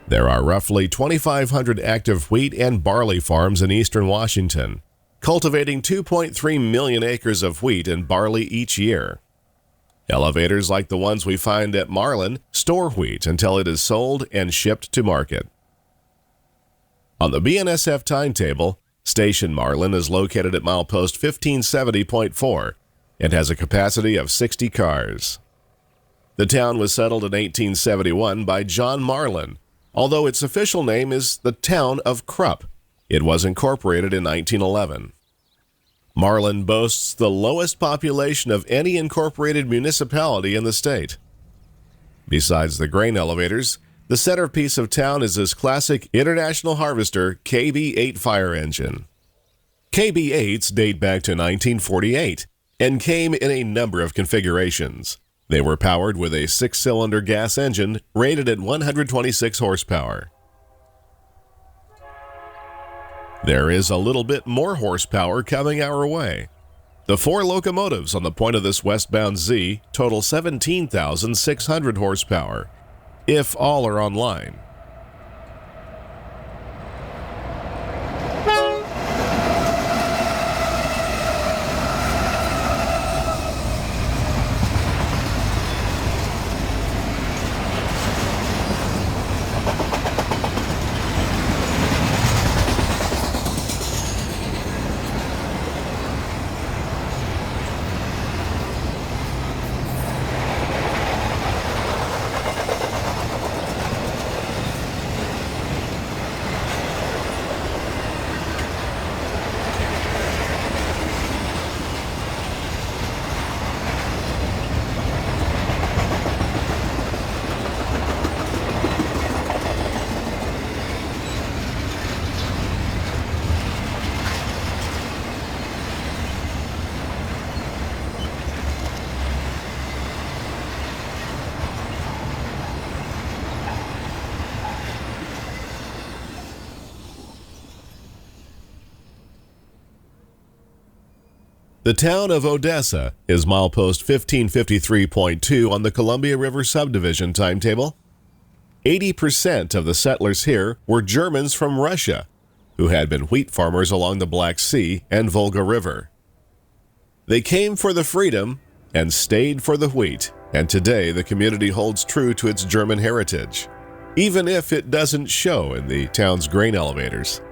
Speaker 1: There are roughly 2,500 active wheat and barley farms in eastern Washington, cultivating 2.3 million acres of wheat and barley each year. Elevators like the ones we find at Marlin store wheat until it is sold and shipped to market. On the BNSF timetable, Station Marlin is located at milepost 1570.4 and has a capacity of 60 cars. The town was settled in 1871 by John Marlin, although its official name is the Town of Krupp. It was incorporated in 1911. Marlin boasts the lowest population of any incorporated municipality in the state. Besides the grain elevators, the centerpiece of town is this classic International Harvester KB-8 fire engine. KB-8s date back to 1948 and came in a number of configurations. They were powered with a 6-cylinder gas engine rated at 126 horsepower. There is a little bit more horsepower coming our way. The 4 locomotives on the point of this westbound Z total 17,600 horsepower, if all are online. The town of Odessa is milepost 1553.2 on the Columbia River Subdivision timetable. 80% of the settlers here were Germans from Russia, who had been wheat farmers along the Black Sea and Volga River. They came for the freedom and stayed for the wheat, and today the community holds true to its German heritage, even if it doesn't show in the town's grain elevators.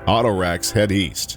Speaker 1: Auto racks head east.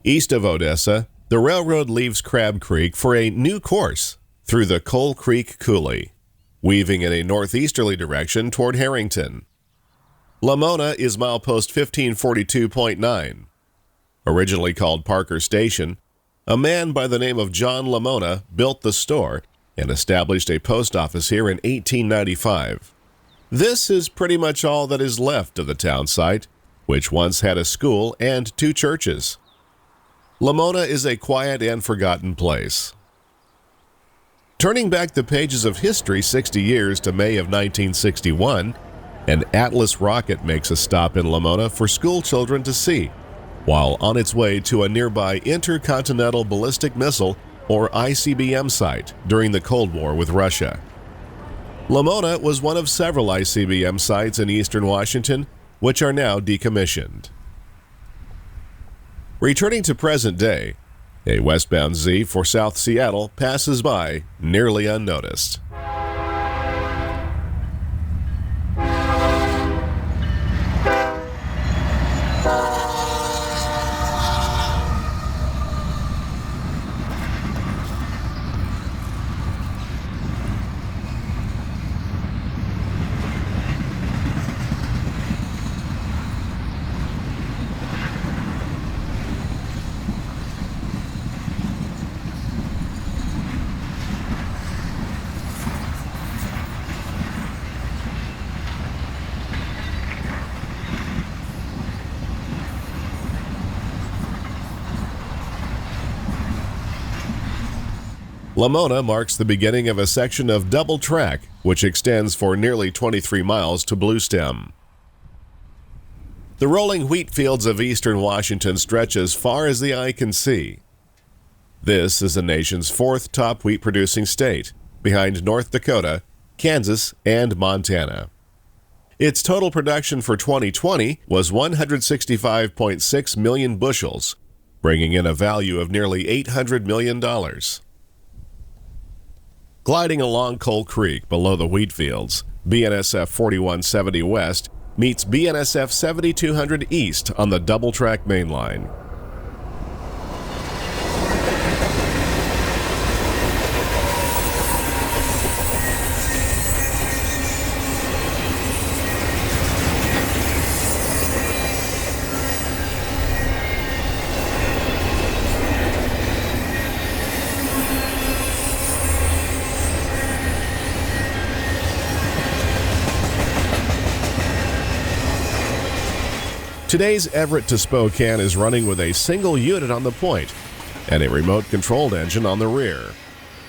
Speaker 1: East of Odessa, the railroad leaves Crab Creek for a new course through the Coal Creek Coulee, weaving in a northeasterly direction toward Harrington. Lamona is milepost 1542.9. Originally called Parker Station, a man by the name of John Lamona built the store and established a post office here in 1895. This is pretty much all that is left of the town site, which once had a school and 2 churches. Lamona is a quiet and forgotten place. Turning back the pages of history 60 years to May of 1961, an Atlas rocket makes a stop in Lamona for school children to see, while on its way to a nearby Intercontinental Ballistic Missile, or ICBM site during the Cold War with Russia. Lamona was one of several ICBM sites in eastern Washington, which are now decommissioned. Returning to present day, a westbound Z for South Seattle passes by nearly unnoticed. Lamona marks the beginning of a section of double track, which extends for nearly 23 miles to Bluestem. The rolling wheat fields of eastern Washington stretch as far as the eye can see. This is the nation's fourth top wheat-producing state, behind North Dakota, Kansas, and Montana. Its total production for 2020 was 165.6 million bushels, bringing in a value of nearly $800 million. Gliding along Coal Creek below the wheat fields, BNSF 4170 West meets BNSF 7200 East on the double-track main line. Today's Everett to Spokane is running with a single unit on the point and a remote-controlled engine on the rear.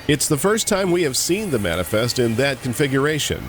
Speaker 1: It's the first time we have seen the manifest in that configuration.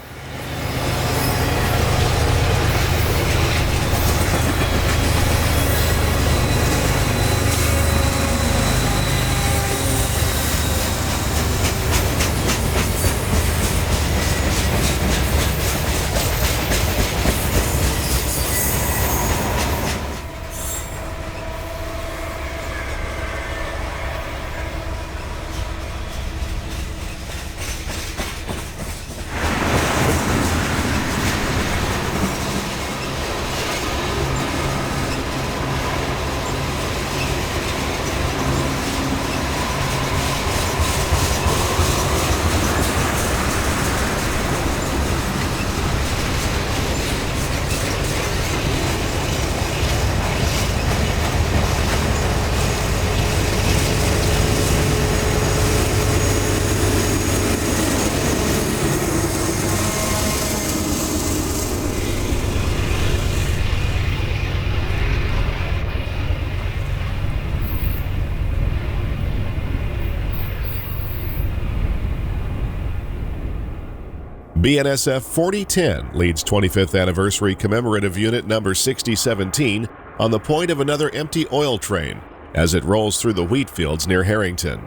Speaker 1: BNSF 4010 leads 25th anniversary commemorative unit number 6017 on the point of another empty oil train as it rolls through the wheat fields near Harrington.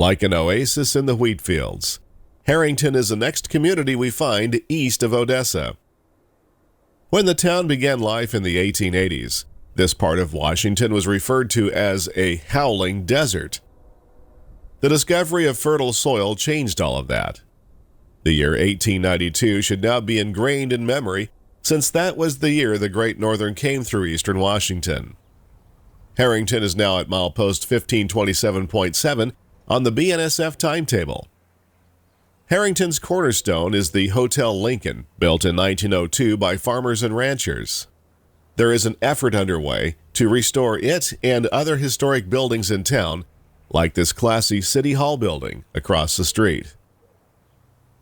Speaker 1: Like an oasis in the wheat fields, Harrington is the next community we find east of Odessa. When the town began life in the 1880s, this part of Washington was referred to as a howling desert. The discovery of fertile soil changed all of that. The year 1892 should now be ingrained in memory, since that was the year the Great Northern came through eastern Washington. Harrington is now at milepost 1527.7 on the BNSF timetable. Harrington's cornerstone is the Hotel Lincoln, built in 1902 by farmers and ranchers. There is an effort underway to restore it and other historic buildings in town, like this classy City Hall building across the street.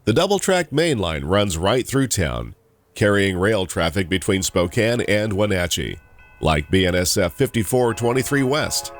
Speaker 1: The double-track main line runs right through town, carrying rail traffic between Spokane and Wenatchee, like BNSF 5423 West.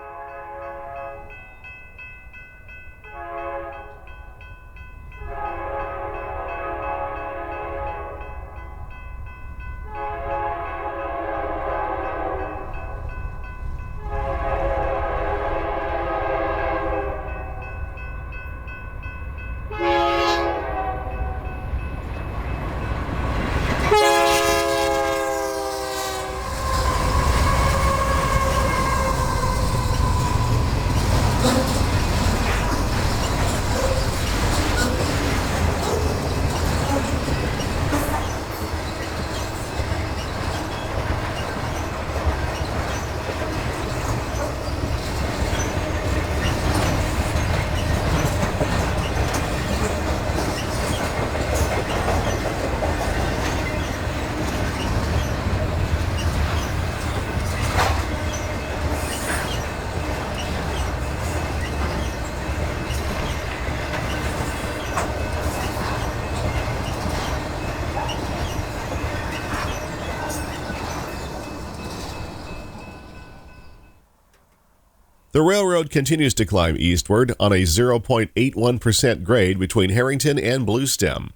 Speaker 1: The railroad continues to climb eastward on a 0.81% grade between Harrington and Bluestem,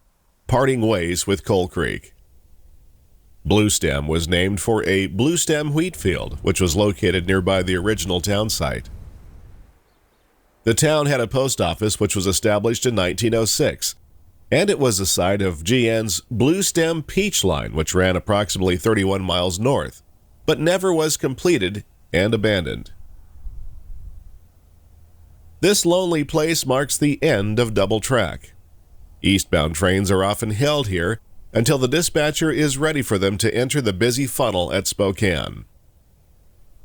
Speaker 1: parting ways with Coal Creek. Bluestem was named for a Bluestem wheat field, which was located nearby the original town site. The town had a post office which was established in 1906, and it was the site of GN's Bluestem Peach Line, which ran approximately 31 miles north, but never was completed and abandoned. This lonely place marks the end of double track. Eastbound trains are often held here until the dispatcher is ready for them to enter the busy funnel at Spokane.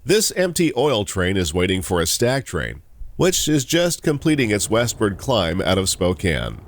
Speaker 1: This empty oil train is waiting for a stack train, which is just completing its westward climb out of Spokane.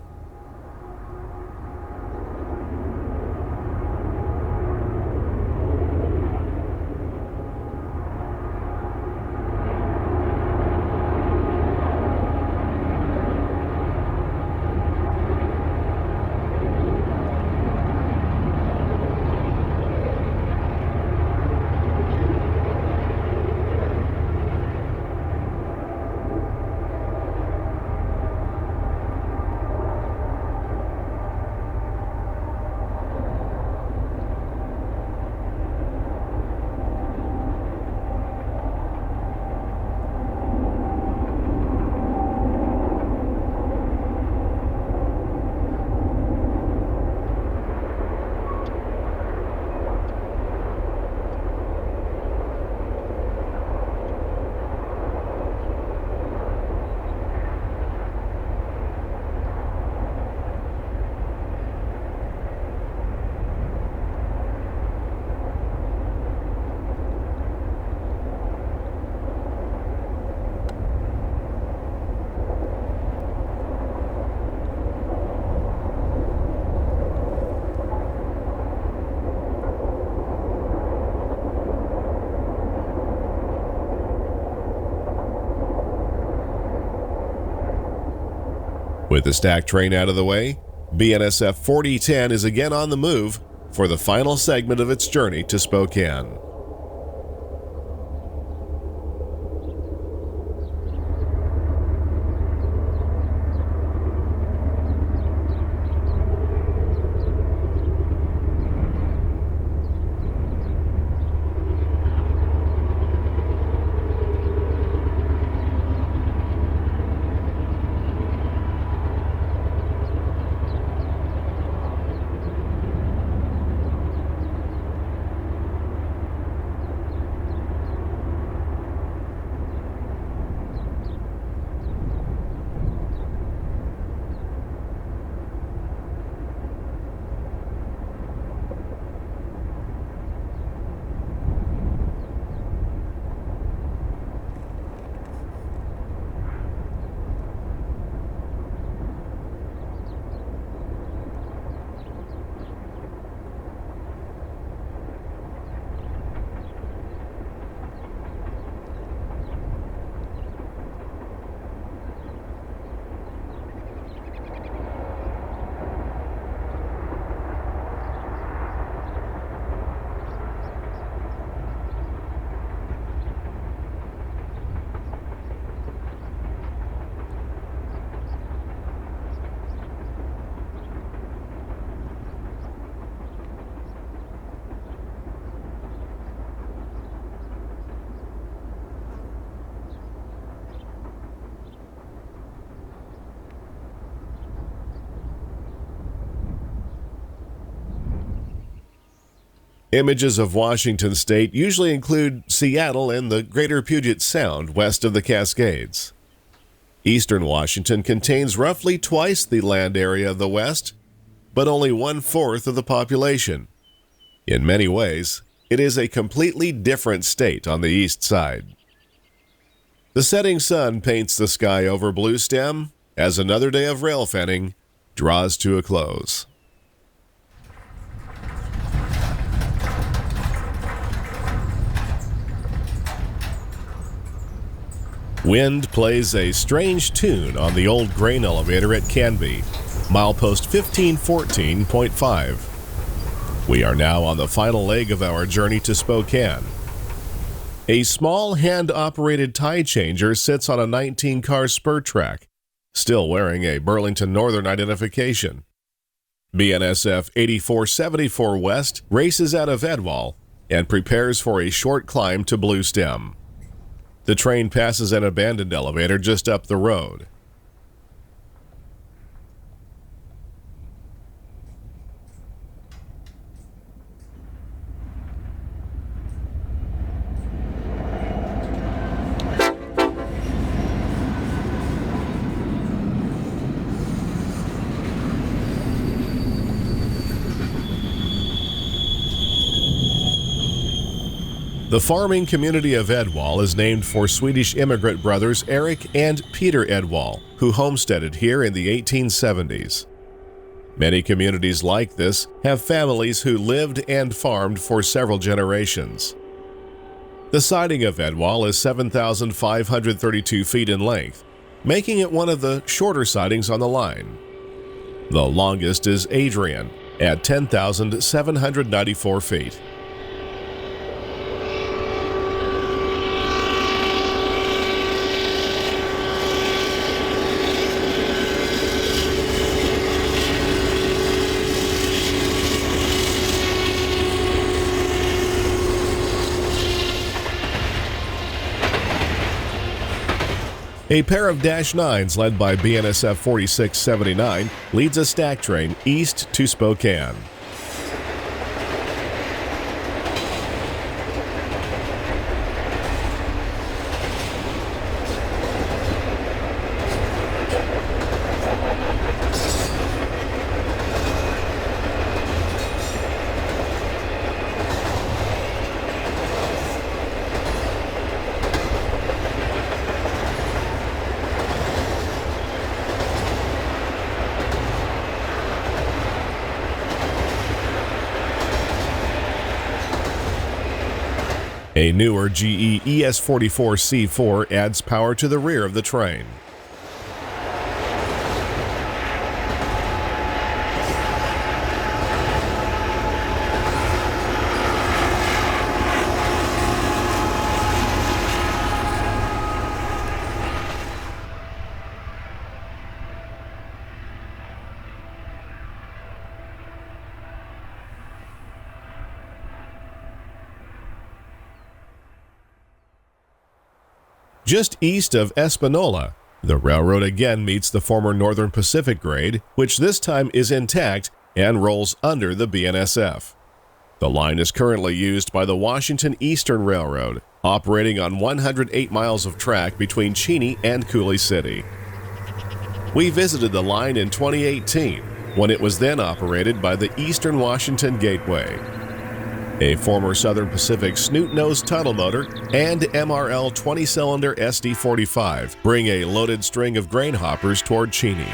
Speaker 1: With the stack train out of the way, BNSF 4010 is again on the move for the final segment of its journey to Spokane. Images of Washington state usually include Seattle and the greater Puget Sound west of the Cascades. Eastern Washington contains roughly twice the land area of the West, but only 1/4 of the population. In many ways, it is a completely different state on the east side. The setting sun paints the sky over Bluestem as another day of rail fanning draws to a close. Wind plays a strange tune on the old grain elevator at Canby, milepost 1514.5. We are now on the final leg of our journey to Spokane. A small hand-operated tie changer sits on a 19-car spur track, still wearing a Burlington Northern identification. BNSF 8474 West races out of Edwall and prepares for a short climb to Bluestem. The train passes an abandoned elevator just up the road. The farming community of Edwall is named for Swedish immigrant brothers Eric and Peter Edwall, who homesteaded here in the 1870s. Many communities like this have families who lived and farmed for several generations. The siding of Edwall is 7,532 feet in length, making it one of the shorter sidings on the line. The longest is Adrian at 10,794 feet. A pair of Dash 9s led by BNSF 4679 leads a stack train east to Spokane. A newer GE ES44C4 adds power to the rear of the train. Just east of Espanola, the railroad again meets the former Northern Pacific grade, which this time is intact and rolls under the BNSF. The line is currently used by the Washington Eastern Railroad, operating on 108 miles of track between Cheney and Coulee City. We visited the line in 2018, when it was then operated by the Eastern Washington Gateway. A former Southern Pacific snoot-nosed tunnel motor and MRL 20-cylinder SD45 bring a loaded string of grain hoppers toward Cheney.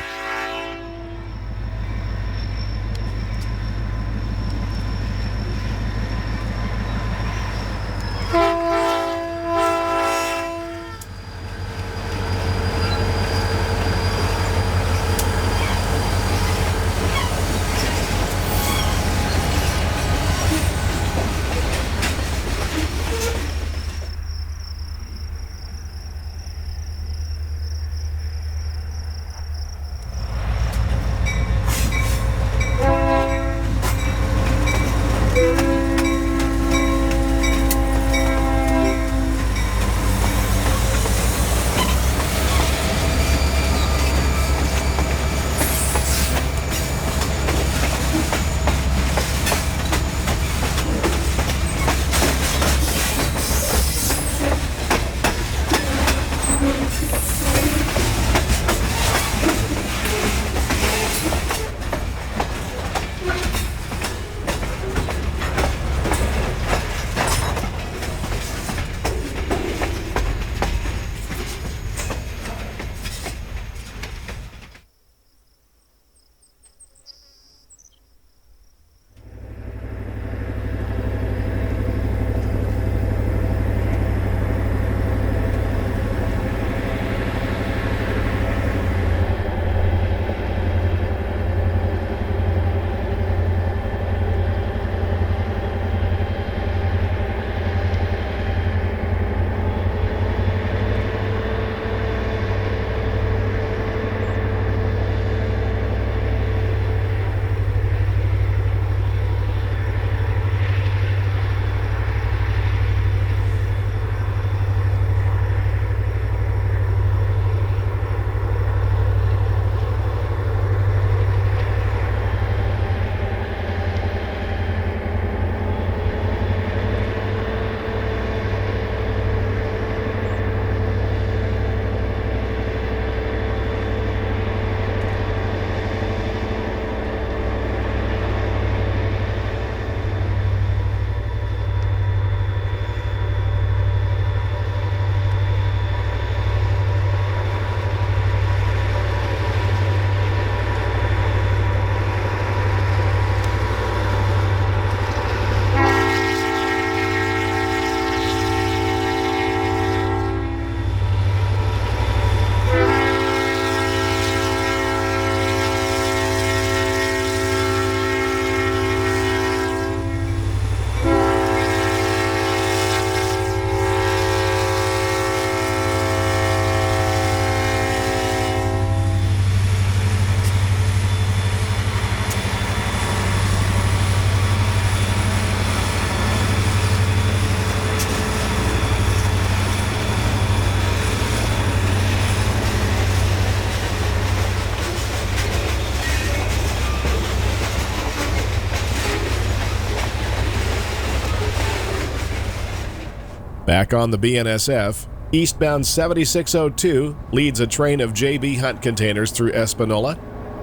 Speaker 1: Back on the BNSF, eastbound 7602 leads a train of JB Hunt containers through Espanola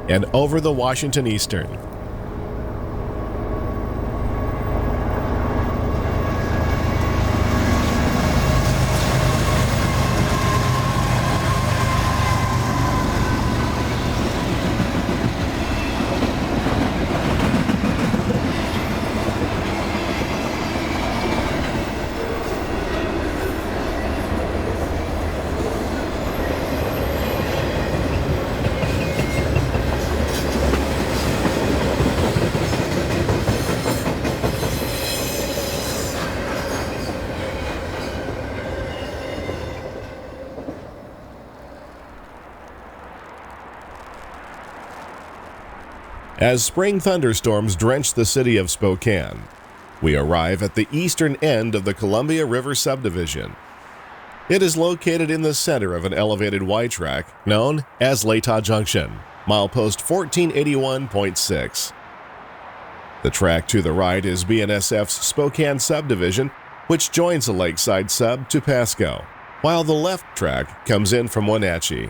Speaker 1: and over the Washington Eastern. As spring thunderstorms drench the city of Spokane, we arrive at the eastern end of the Columbia River Subdivision. It is located in the center of an elevated Y track known as Latah Junction, milepost 1481.6. The track to the right is BNSF's Spokane Subdivision, which joins the Lakeside Sub to Pasco, while the left track comes in from Wenatchee.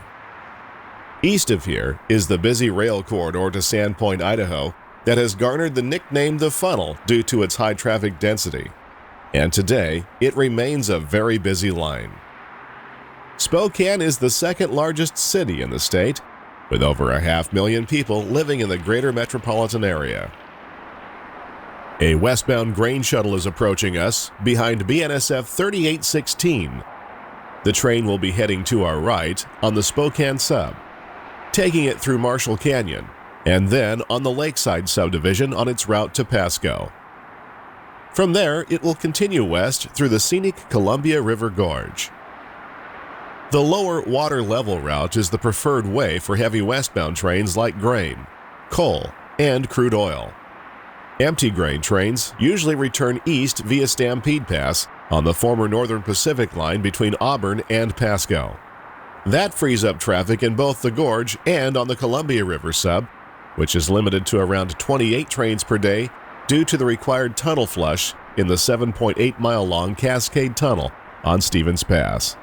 Speaker 1: East of here is the busy rail corridor to Sandpoint, Idaho, that has garnered the nickname the Funnel due to its high traffic density. And today, it remains a very busy line. Spokane is the second largest city in the state, with over 500,000 people living in the greater metropolitan area. A westbound grain shuttle is approaching us behind BNSF 3816. The train will be heading to our right on the Spokane Sub, taking it through Marshall Canyon, and then on the Lakeside Subdivision on its route to Pasco. From there, it will continue west through the scenic Columbia River Gorge. The lower water level route is the preferred way for heavy westbound trains like grain, coal, and crude oil. Empty grain trains usually return east via Stampede Pass on the former Northern Pacific line between Auburn and Pasco. That frees up traffic in both the gorge and on the Columbia River Sub, which is limited to around 28 trains per day due to the required tunnel flush in the 7.8-mile-long Cascade Tunnel on Stevens Pass.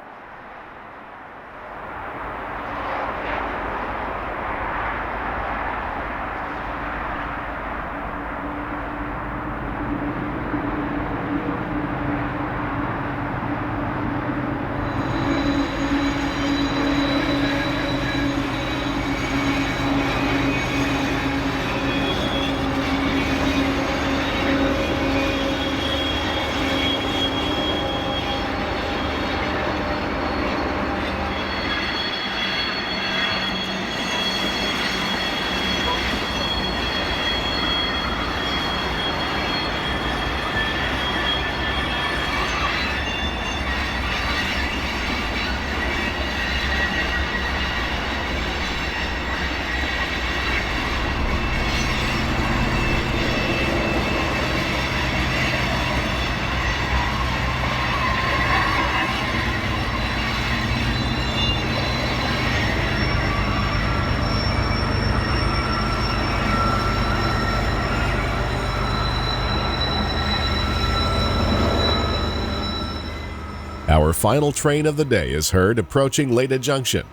Speaker 1: Our final train of the day is heard approaching Latah Junction.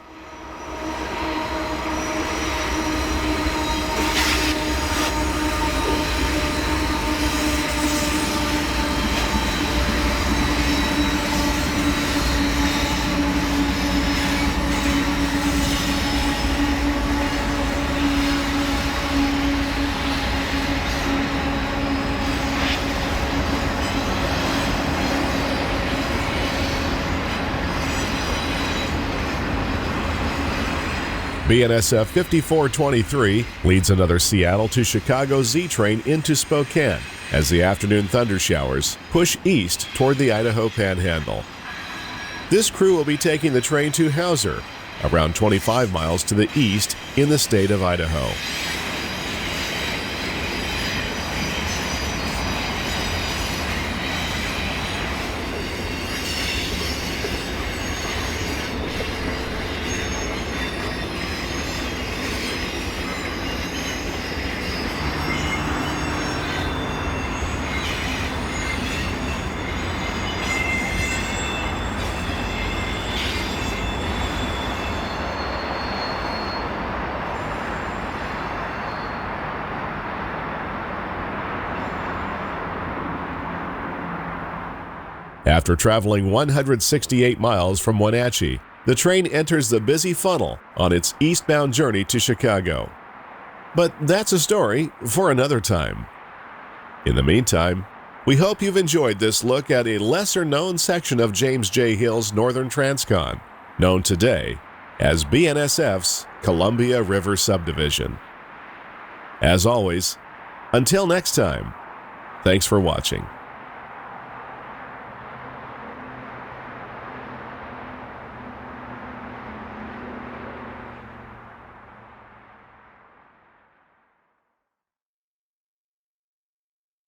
Speaker 1: BNSF 5423 leads another Seattle to Chicago Z train into Spokane as the afternoon thunder showers push east toward the Idaho Panhandle. This crew will be taking the train to Hauser, around 25 miles to the east in the state of Idaho. After traveling 168 miles from Wenatchee, the train enters the busy funnel on its eastbound journey to Chicago. But that's a story for another time. In the meantime, we hope you've enjoyed this look at a lesser-known section of James J. Hill's Northern Transcon, known today as BNSF's Columbia River Subdivision. As always, until next time, thanks for watching.